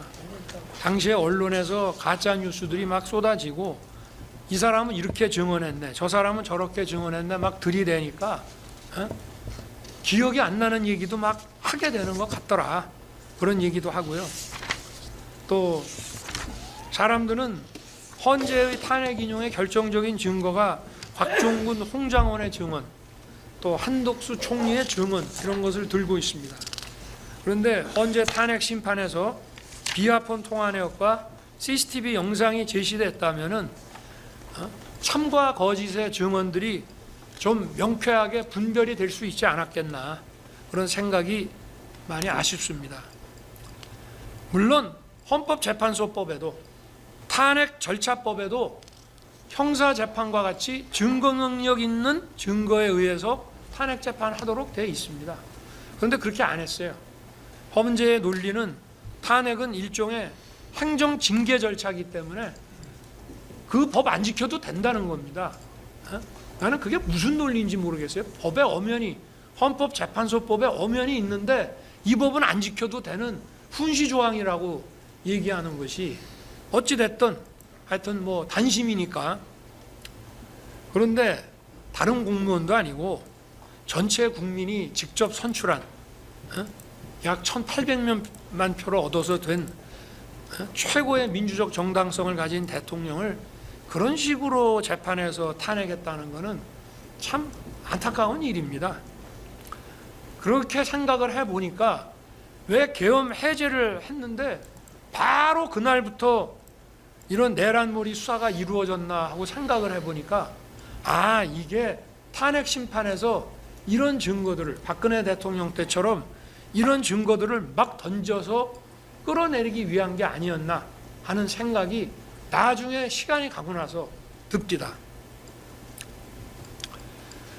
당시에 언론에서 가짜 뉴스들이 막 쏟아지고 이 사람은 이렇게 증언했네, 저 사람은 저렇게 증언했네 막 들이대니까 기억이 안 나는 얘기도 막 하게 되는 것 같더라. 그런 얘기도 하고요. 또 사람들은 헌재의 탄핵 인용의 결정적인 증거가 곽종군, 홍장원의 증언, 또 한덕수 총리의 증언, 이런 것을 들고 있습니다. 그런데 헌재 탄핵 심판에서 비하폰 통화 내역과 CCTV 영상이 제시됐다면은 참과 거짓의 증언들이 좀 명쾌하게 분별이 될 수 있지 않았겠나, 그런 생각이 많이 아쉽습니다. 물론 헌법재판소법에도 탄핵 절차법에도 형사재판과 같이 증거 능력 있는 증거에 의해서 탄핵 재판하도록 되어 있습니다. 그런데 그렇게 안 했어요. 헌재의 논리는 탄핵은 일종의 행정 징계 절차이기 때문에 그 법 안 지켜도 된다는 겁니다. 나는 그게 무슨 논리인지 모르겠어요. 법에 엄연히, 헌법재판소법에 엄연히 있는데 이 법은 안 지켜도 되는 훈시조항이라고 얘기하는 것이 어찌됐든 하여튼 뭐 단심이니까. 그런데 다른 공무원도 아니고 전체 국민이 직접 선출한 약 1,800만 표를 얻어서 된 최고의 민주적 정당성을 가진 대통령을 그런 식으로 재판에서 탄핵했다는 것은 참 안타까운 일입니다. 그렇게 생각을 해보니까 왜 계엄 해제를 했는데 바로 그날부터 이런 내란몰이 수사가 이루어졌나 하고 생각을 해보니까, 아, 이게 탄핵 심판에서 이런 증거들을, 박근혜 대통령 때처럼 이런 증거들을 막 던져서 끌어내리기 위한 게 아니었나 하는 생각이 나중에 시간이 가고 나서 듭니다.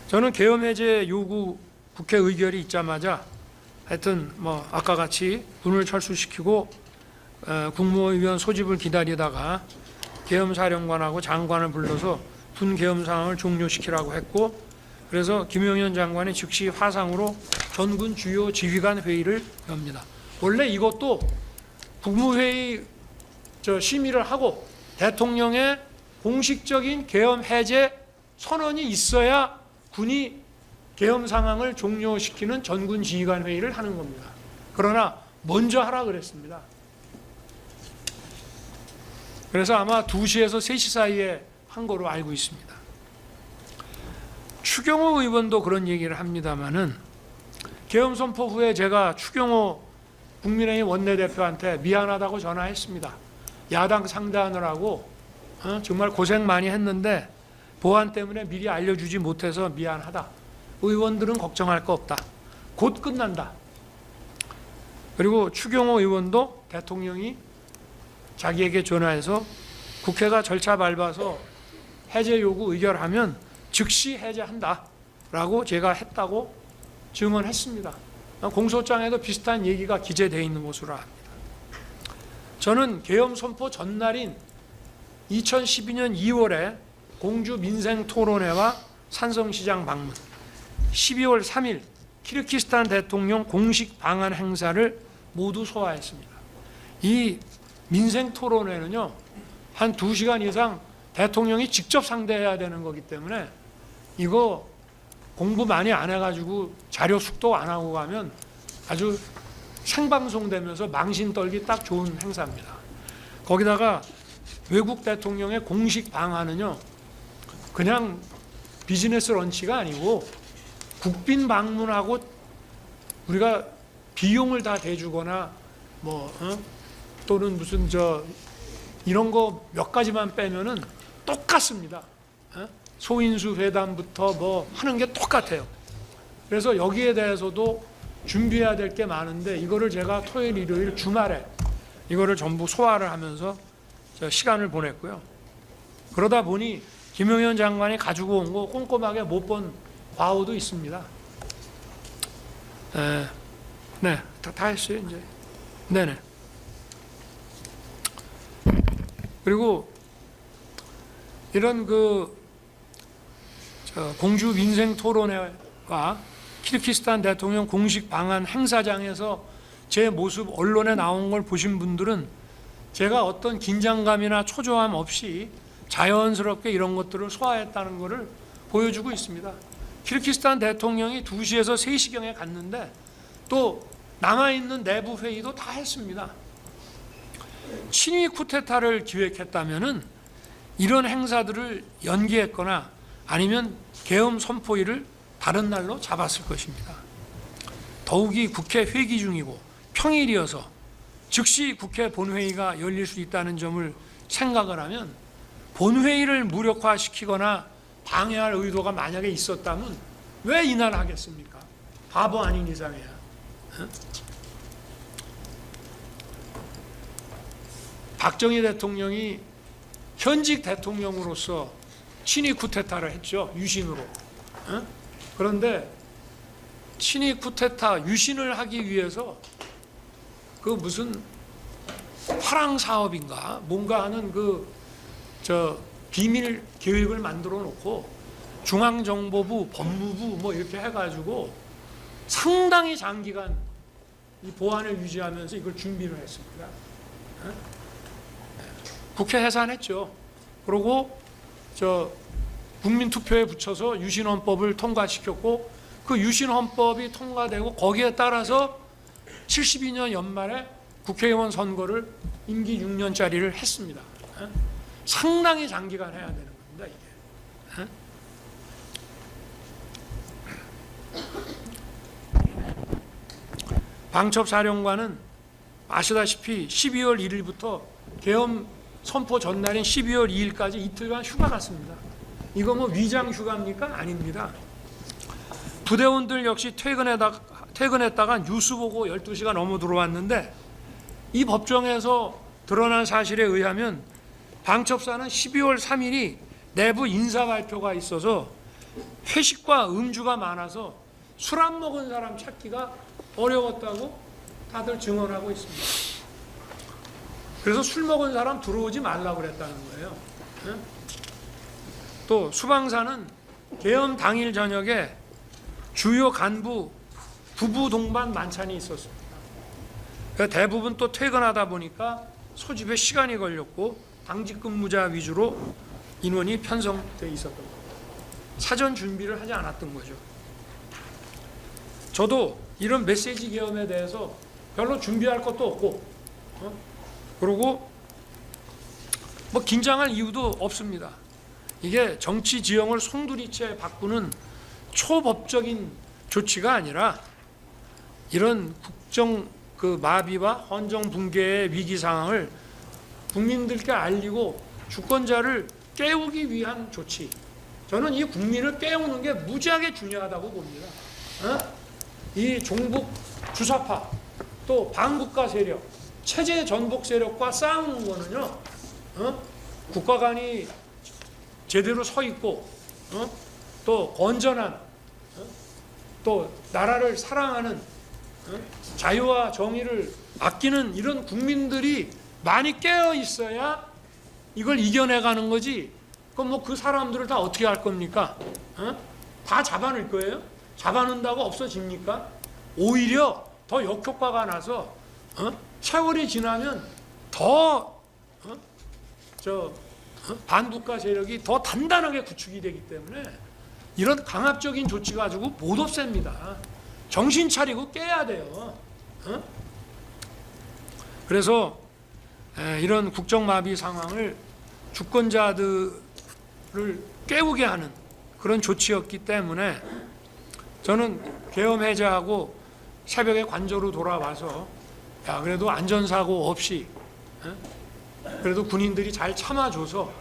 저는 계엄 해제 요구 국회 의결이 있자마자 하여튼 뭐 아까 같이 군을 철수시키고 국무위원 소집을 기다리다가 계엄사령관하고 장관을 불러서 분계엄 상황을 종료시키라고 했고, 그래서 김용현 장관이 즉시 화상으로 전군 주요 지휘관 회의를 엽니다. 원래 이것도 국무회의 심의를 하고 대통령의 공식적인 계엄 해제 선언이 있어야 군이 계엄 상황을 종료시키는 전군 지휘관 회의를 하는 겁니다. 그러나 먼저 하라 그랬습니다. 그래서 아마 2시에서 3시 사이에 한 거로 알고 있습니다. 추경호 의원도 그런 얘기를 합니다마는 계엄 선포 후에 제가 추경호 국민의힘 원내대표한테 미안하다고 전화했습니다. 야당 상대하느라고 정말 고생 많이 했는데 보안 때문에 미리 알려주지 못해서 미안하다. 의원들은 걱정할 거 없다. 곧 끝난다. 그리고 추경호 의원도 대통령이 자기에게 전화해서 국회가 절차 밟아서 해제 요구 의결하면 즉시 해제한다라고 제가 했다고 증언했습니다. 공소장에도 비슷한 얘기가 기재되어 있는 것으로 압니다. 저는 계엄 선포 전날인 2012년 2월에 공주 민생토론회와 산성시장 방문, 12월 3일 키르기스탄 대통령 공식 방한 행사를 모두 소화했습니다. 이 민생토론회는요, 한 2시간 이상 대통령이 직접 상대해야 되는 거기 때문에 이거 공부 많이 안 해가지고 자료 숙도 안 하고 가면 아주 생방송되면서 망신 떨기 딱 좋은 행사입니다. 거기다가 외국 대통령의 공식 방한은요, 그냥 비즈니스 런치가 아니고 국빈 방문하고 우리가 비용을 다 대주거나 또는 무슨 이런 거 몇 가지만 빼면은 똑같습니다. 소인수 회담부터 하는 게 똑같아요. 그래서 여기에 대해서도 준비해야 될 게 많은데 이거를 제가 토요일, 일요일 주말에 이거를 전부 소화를 하면서 시간을 보냈고요. 그러다 보니 김용현 장관이 가지고 온 거 꼼꼼하게 못 본 과오도 있습니다. 네, 다 했어요 이제. 네네. 그리고 이런 공주 민생 토론회와 키르기스탄 대통령 공식 방한 행사장에서 제 모습 언론에 나온 걸 보신 분들은 제가 어떤 긴장감이나 초조함 없이 자연스럽게 이런 것들을 소화했다는 것을 보여주고 있습니다. 키르기스탄 대통령이 2시에서 3시경에 갔는데 또 남아있는 내부 회의도 다 했습니다. 친위 쿠데타를 기획했다면은 이런 행사들을 연기했거나 아니면 계엄 선포일을 다른 날로 잡았을 것입니다. 더욱이 국회 회기 중이고 평일이어서 즉시 국회 본회의가 열릴 수 있다는 점을 생각을 하면 본회의를 무력화시키거나 방해할 의도가 만약에 있었다면 왜 이날 하겠습니까? 바보 아닌 이상이야. 박정희 대통령이 현직 대통령으로서 친위 쿠데타를 했죠. 유신으로. 그런데 친위 쿠데타 유신을 하기 위해서 무슨 화랑 사업인가 뭔가 하는 비밀 계획을 만들어 놓고 중앙정보부, 법무부 이렇게 해가지고 상당히 장기간 이 보안을 유지하면서 이걸 준비를 했습니다. 국회 해산했죠. 그리고 국민투표에 붙여서 유신헌법을 통과시켰고 그 유신헌법이 통과되고 거기에 따라서 72년 연말에 국회의원 선거를 임기 6년짜리를 했습니다. 상당히 장기간 해야 되는 겁니다. 이게. 방첩사령관은 아시다시피 12월 1일부터 계엄 선포 전날인 12월 2일까지 이틀간 휴가 갔습니다. 이거 위장 휴가입니까? 아닙니다. 부대원들 역시 퇴근했다가 뉴스 보고 12시가 넘어 들어왔는데 이 법정에서 드러난 사실에 의하면 방첩사는 12월 3일이 내부 인사 발표가 있어서 회식과 음주가 많아서 술 안 먹은 사람 찾기가 어려웠다고 다들 증언하고 있습니다. 그래서 술 먹은 사람 들어오지 말라고 그랬다는 거예요. 또 수방사는 계엄 당일 저녁에 주요 간부 부부 동반 만찬이 있었습니다. 대부분 또 퇴근하다 보니까 소집에 시간이 걸렸고 당직 근무자 위주로 인원이 편성돼 있었던 거예요. 사전 준비를 하지 않았던 거죠. 저도 이런 메시지 계엄에 대해서 별로 준비할 것도 없고, 그리고 뭐 긴장할 이유도 없습니다. 이게 정치 지형을 송두리째 바꾸는 초법적인 조치가 아니라 이런 국정 마비와 헌정 붕괴의 위기 상황을 국민들께 알리고 주권자를 깨우기 위한 조치. 저는 이 국민을 깨우는 게 무지하게 중요하다고 봅니다. 이 종북 주사파 또 반국가 세력, 체제 전복 세력과 싸우는 거는요, 국가관이 제대로 서 있고, 또 건전한, 또 나라를 사랑하는, 자유와 정의를 아끼는 이런 국민들이 많이 깨어 있어야 이걸 이겨내가는 거지. 그럼 뭐 그 사람들을 다 어떻게 할 겁니까? 다 잡아낼 거예요? 잡아낸다고 없어집니까? 오히려 더 역효과가 나서 세월이 지나면 더 반국가 세력이 더 단단하게 구축이 되기 때문에 이런 강압적인 조치 가지고 못 없앱니다. 정신 차리고 깨야 돼요. 그래서 이런 국정마비 상황을 주권자들을 깨우게 하는 그런 조치였기 때문에 저는 계엄 해제하고 새벽에 관저로 돌아와서 야, 그래도 안전사고 없이 그래도 군인들이 잘 참아줘서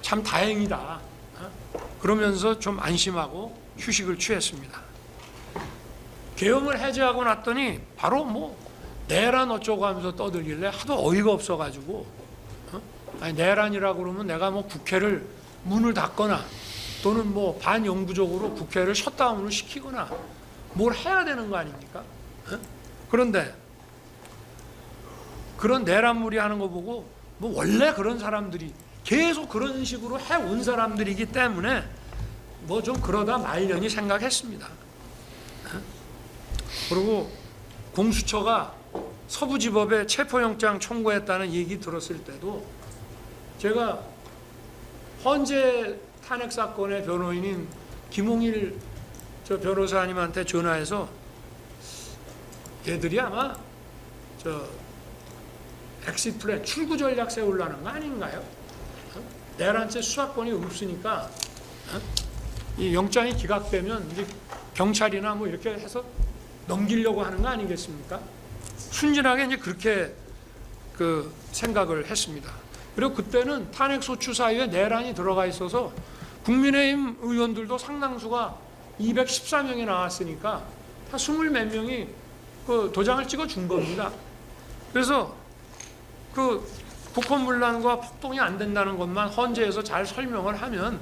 참 다행이다. 그러면서 좀 안심하고 휴식을 취했습니다. 계엄을 해제하고 났더니 바로 뭐 내란 어쩌고 하면서 떠들길래 하도 어이가 없어가지고 아니 내란이라고 그러면 내가 뭐 국회를 문을 닫거나 또는 뭐 반영구적으로 국회를 셧다운을 시키거나 뭘 해야 되는 거 아닙니까? 그런데 그런 내란무리 하는 거 보고 뭐 원래 그런 사람들이 계속 그런 식으로 해온 사람들이기 때문에 뭐 좀 그러다 말려니 생각했습니다. 그리고 공수처가 서부지법에 체포영장 청구했다는 얘기 들었을 때도 제가 헌재 탄핵 사건의 변호인인 김홍일 저 변호사님한테 전화해서 얘들이 아마 엑시트 플랜 출구 전략 세우려는 거 아닌가요? 내란죄 수사권이 없으니까 이 영장이 기각되면 이제 경찰이나 뭐 이렇게 해서 넘기려고 하는 거 아니겠습니까? 순진하게 이제 그렇게 그 생각을 했습니다. 그리고 그때는 탄핵 소추 사유에 내란이 들어가 있어서 국민의힘 의원들도 상당수가 214명이 나왔으니까 한 20몇 명이 그 도장을 찍어 준 겁니다. 그래서 그 국헌문란과 폭동이 안 된다는 것만 헌재에서 잘 설명을 하면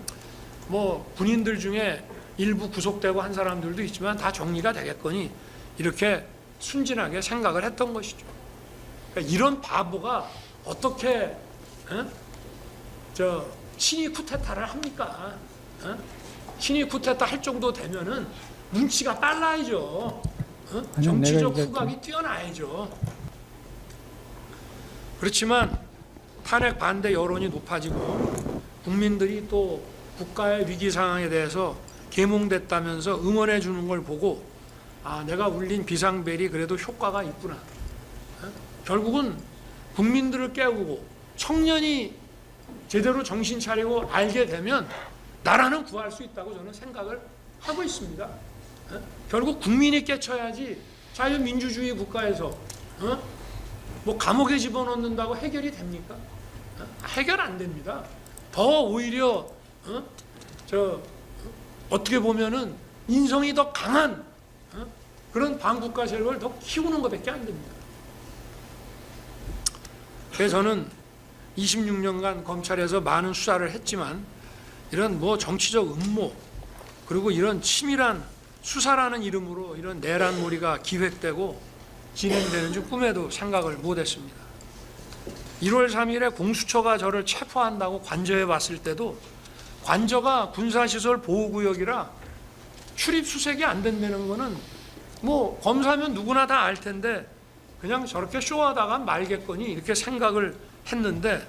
뭐 군인들 중에 일부 구속되고 한 사람들도 있지만 다 정리가 되겠거니 이렇게 순진하게 생각을 했던 것이죠. 그러니까 이런 바보가 어떻게 신이 쿠데타를 합니까? 신이 쿠데타 할 정도 되면은 눈치가 빨라야죠. 정치적 후각이 뛰어나야죠. 그렇지만 탄핵 반대 여론이 높아지고 국민들이 또 국가의 위기 상황에 대해서 계몽됐다면서 응원해 주는 걸 보고 아, 내가 울린 비상벨이 그래도 효과가 있구나. 결국은 국민들을 깨우고 청년이 제대로 정신 차리고 알게 되면 나라는 구할 수 있다고 저는 생각을 하고 있습니다. 결국 국민이 깨쳐야지 자유민주주의 국가에서 뭐 감옥에 집어넣는다고 해결이 됩니까? 해결 안 됩니다. 더 오히려 어떻게 보면은 인성이 더 강한 그런 반국가 세력을 더 키우는 것밖에 안 됩니다. 그래서 저는 26년간 검찰에서 많은 수사를 했지만 이런 뭐 정치적 음모 그리고 이런 치밀한 수사라는 이름으로 이런 내란몰이가 기획되고 진행되는 줄 꿈에도 생각을 못했습니다. 1월 3일에 공수처가 저를 체포한다고 관저에 봤을 때도 관저가 군사시설 보호구역이라 출입 수색이 안 된다는 거는 뭐 검사면 누구나 다 알 텐데 그냥 저렇게 쇼하다가 말겠거니 이렇게 생각을 했는데,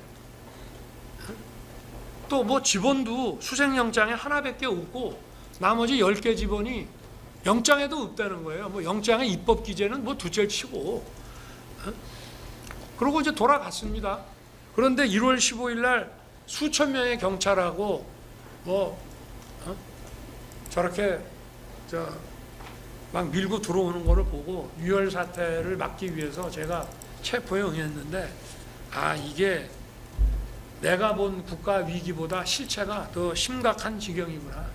또 뭐 지번도 수색영장에 하나밖에 없고 나머지 10개 지번이 영장에도 없다는 거예요. 뭐 영장의 입법 기재는 뭐 둘째 치고. 그러고 이제 돌아갔습니다. 그런데 1월 15일 날 수천 명의 경찰하고 저렇게 막 밀고 들어오는 거를 보고 유혈 사태를 막기 위해서 제가 체포에 응했는데, 이게 내가 본 국가 위기보다 실체가 더 심각한 지경이구나,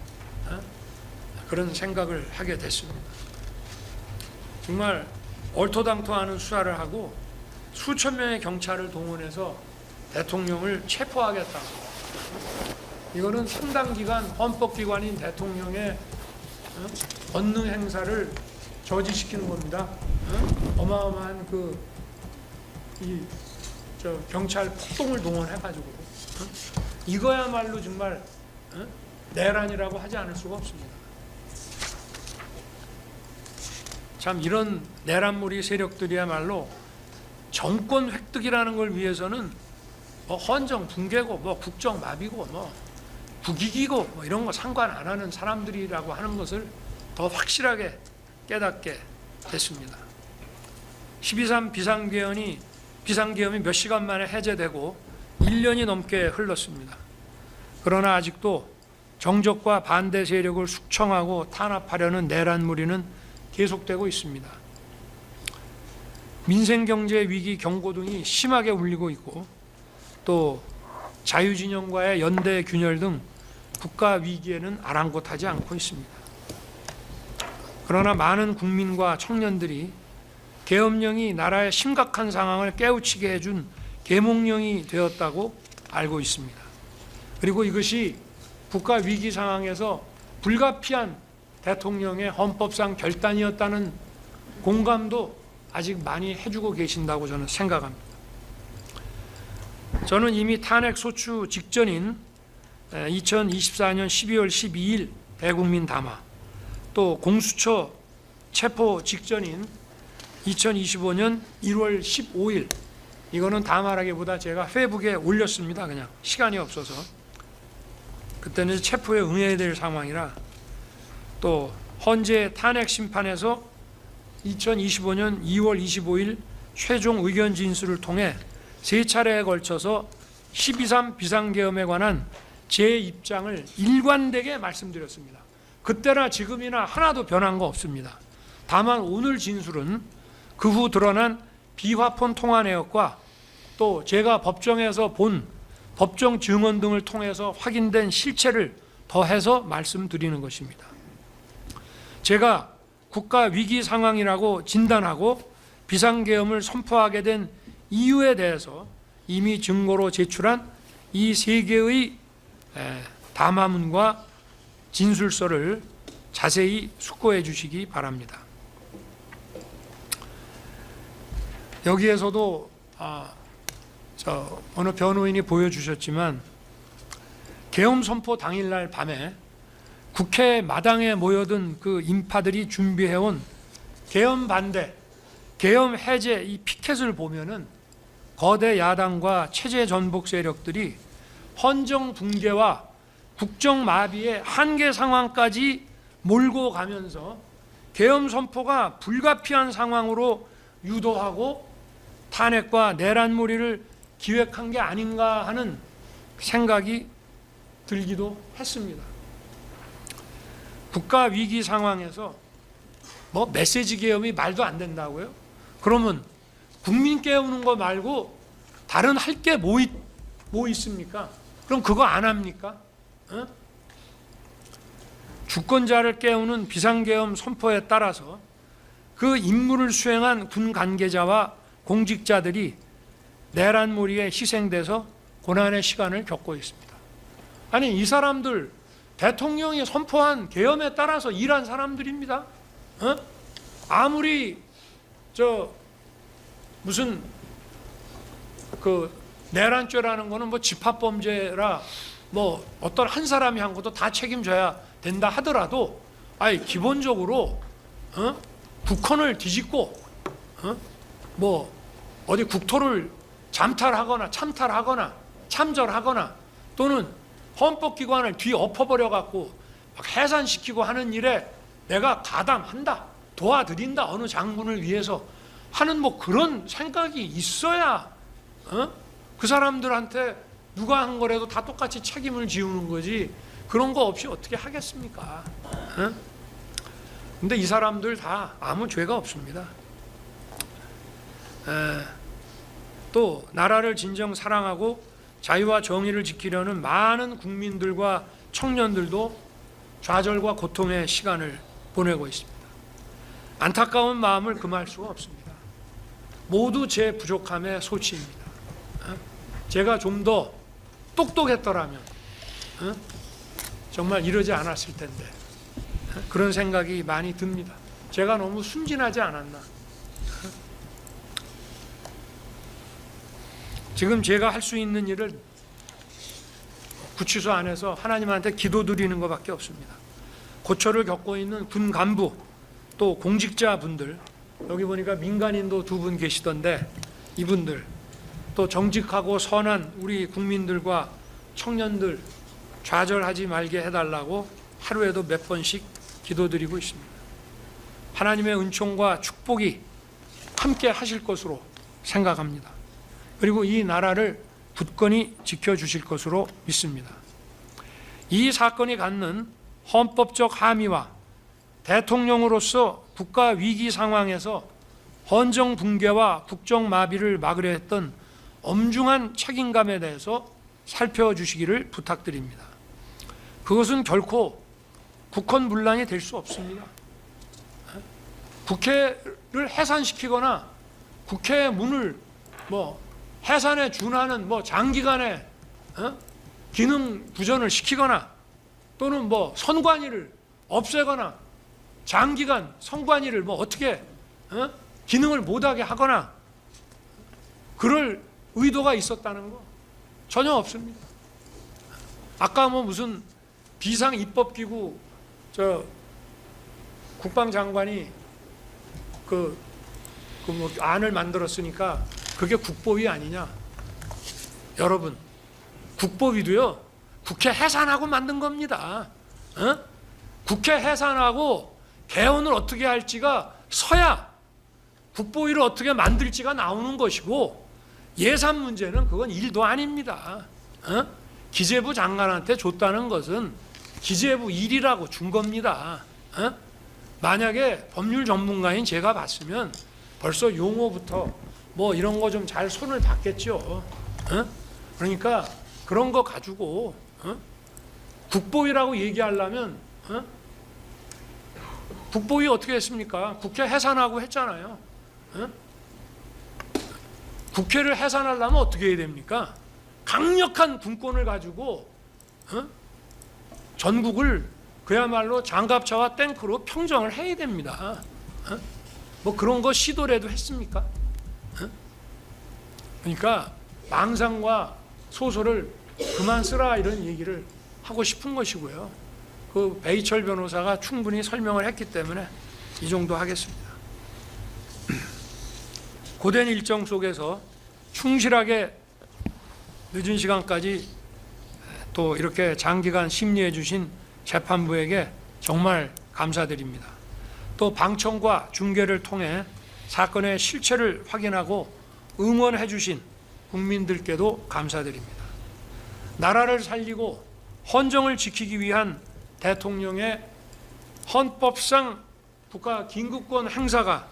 그런 생각을 하게 됐습니다. 정말 얼토당토하는 수사를 하고 수천 명의 경찰을 동원해서 대통령을 체포하겠다고. 이거는 상당 기간 헌법기관인 대통령의 권능 행사를 저지시키는 겁니다. 어마어마한 경찰 폭동을 동원해가지고 이거야말로 정말 내란이라고 하지 않을 수가 없습니다. 참 이런 내란무리 세력들이야말로 정권 획득이라는 걸 위해서는 헌정 붕괴고 국정 마비고 국익이고 이런 거 상관 안 하는 사람들이라고 하는 것을 더 확실하게 깨닫게 됐습니다. 12.3 비상계엄이 몇 시간 만에 해제되고 1년이 넘게 흘렀습니다. 그러나 아직도 정적과 반대 세력을 숙청하고 탄압하려는 내란무리는 계속되고 있습니다. 민생경제 위기 경고 등이 심하게 울리고 있고, 또 자유진영과의 연대 균열 등 국가 위기에는 아랑곳하지 않고 있습니다. 그러나 많은 국민과 청년들이 계엄령이 나라의 심각한 상황을 깨우치게 해준 계몽령이 되었다고 알고 있습니다. 그리고 이것이 국가 위기 상황에서 불가피한 대통령의 헌법상 결단이었다는 공감도 아직 많이 해주고 계신다고 저는 생각합니다. 저는 이미 탄핵 소추 직전인 2024년 12월 12일 대국민 담화, 또 공수처 체포 직전인 2025년 1월 15일, 이거는 담화라기보다 제가 페이북에 올렸습니다. 그냥 시간이 없어서. 그때는 체포에 응해야 될 상황이라. 또 헌재 탄핵 심판에서 2025년 2월 25일 최종 의견 진술을 통해 3차례에 걸쳐서 12.3 비상계엄에 관한 제 입장을 일관되게 말씀드렸습니다. 그때나 지금이나 하나도 변한 거 없습니다. 다만 오늘 진술은 그 후 드러난 비화폰 통화 내역과 또 제가 법정에서 본 법정 증언 등을 통해서 확인된 실체를 더해서 말씀드리는 것입니다. 제가 국가 위기 상황이라고 진단하고 비상계엄을 선포하게 된 이유에 대해서 이미 증거로 제출한 이 3개의 담화문과 진술서를 자세히 숙고해 주시기 바랍니다. 여기에서도 어느 변호인이 보여주셨지만, 계엄 선포 당일날 밤에 국회 마당에 모여든 그 인파들이 준비해온 계엄 반대, 계엄 해제 이 피켓을 보면은 거대 야당과 체제 전복 세력들이 헌정 붕괴와 국정 마비의 한계 상황까지 몰고 가면서 계엄 선포가 불가피한 상황으로 유도하고 탄핵과 내란무리를 기획한 게 아닌가 하는 생각이 들기도 했습니다. 국가 위기 상황에서 메시지 계엄이 말도 안 된다고요? 그러면 국민 깨우는 거 말고 다른 할 게 뭐 있습니까? 그럼 그거 안 합니까? 주권자를 깨우는 비상계엄 선포에 따라서 그 임무를 수행한 군 관계자와 공직자들이 내란무리에 희생돼서 고난의 시간을 겪고 있습니다. 아니, 이 사람들 대통령이 선포한 계엄에 따라서 일한 사람들입니다. 아무리 무슨 내란죄라는 거는 집합범죄라 어떤 한 사람이 한 것도 다 책임져야 된다 하더라도, 기본적으로 북한을 뒤집고 뭐 어디 국토를 잠탈하거나 참탈하거나 참절하거나 또는 헌법기관을 뒤엎어버려 갖고 막 해산시키고 하는 일에 내가 가담한다, 도와드린다, 어느 장군을 위해서 하는 뭐 그런 생각이 있어야 그 사람들한테 누가 한 거라도 다 똑같이 책임을 지우는 거지, 그런 거 없이 어떻게 하겠습니까? 근데 이 사람들 다 아무 죄가 없습니다. 또 나라를 진정 사랑하고 자유와 정의를 지키려는 많은 국민들과 청년들도 좌절과 고통의 시간을 보내고 있습니다. 안타까운 마음을 금할 수가 없습니다. 모두 제 부족함의 소치입니다. 제가 좀 더 똑똑했더라면 정말 이러지 않았을 텐데, 그런 생각이 많이 듭니다. 제가 너무 순진하지 않았나. 지금 제가 할 수 있는 일을 구치소 안에서 하나님한테 기도드리는 것밖에 없습니다. 고초를 겪고 있는 군 간부, 또 공직자분들, 여기 보니까 민간인도 2분 계시던데 이분들, 또 정직하고 선한 우리 국민들과 청년들 좌절하지 말게 해달라고 하루에도 몇 번씩 기도드리고 있습니다. 하나님의 은총과 축복이 함께 하실 것으로 생각합니다. 그리고 이 나라를 굳건히 지켜주실 것으로 믿습니다. 이 사건이 갖는 헌법적 함의와 대통령으로서 국가 위기 상황에서 헌정 붕괴와 국정 마비를 막으려 했던 엄중한 책임감에 대해서 살펴주시기를 부탁드립니다. 그것은 결코 국헌문란이 될 수 없습니다. 국회를 해산시키거나 국회 문을 해산에 준하는 장기간의 기능 부전을 시키거나 또는 선관위를 없애거나 장기간 선관위를 어떻게 기능을 못하게 하거나 그럴 의도가 있었다는 거 전혀 없습니다. 아까 무슨 비상 입법기구 국방장관이 안을 만들었으니까 그게 국보위 아니냐? 여러분, 국보위도요 국회 해산하고 만든 겁니다. 국회 해산하고 개헌을 어떻게 할지가 서야 국보위를 어떻게 만들지가 나오는 것이고, 예산 문제는 그건 일도 아닙니다. 기재부 장관한테 줬다는 것은 기재부 일이라고 준 겁니다. 만약에 법률 전문가인 제가 봤으면 벌써 용어부터 이런 거 좀 잘 손을 봤겠죠. 그러니까 그런 거 가지고 국보위라고 얘기하려면 국보위 어떻게 했습니까? 국회 해산하고 했잖아요. 국회를 해산하려면 어떻게 해야 됩니까? 강력한 군권을 가지고 전국을 그야말로 장갑차와 탱크로 평정을 해야 됩니다. 그런 거 시도라도 했습니까? 그러니까 망상과 소설을 그만 쓰라, 이런 얘기를 하고 싶은 것이고요. 그 배희철 변호사가 충분히 설명을 했기 때문에 이 정도 하겠습니다. 고된 일정 속에서 충실하게 늦은 시간까지 또 이렇게 장기간 심리해 주신 재판부에게 정말 감사드립니다. 또 방청과 중계를 통해 사건의 실체를 확인하고 응원해 주신 국민들께도 감사드립니다. 나라를 살리고 헌정을 지키기 위한 대통령의 헌법상 국가 긴급권 행사가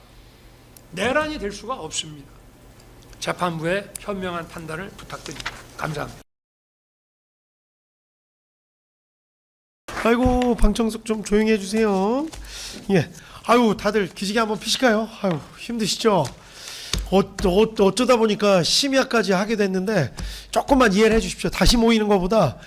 내란이 될 수가 없습니다. 재판부의 현명한 판단을 부탁드립니다. 감사합니다. 아이고, 방청석 좀 조용히 해주세요. 예. 아유, 다들 기지개 한번 피실까요? 아유, 힘드시죠? 어쩌다 보니까 심야까지 하게 됐는데 조금만 이해를 해주십시오. 다시 모이는 것보다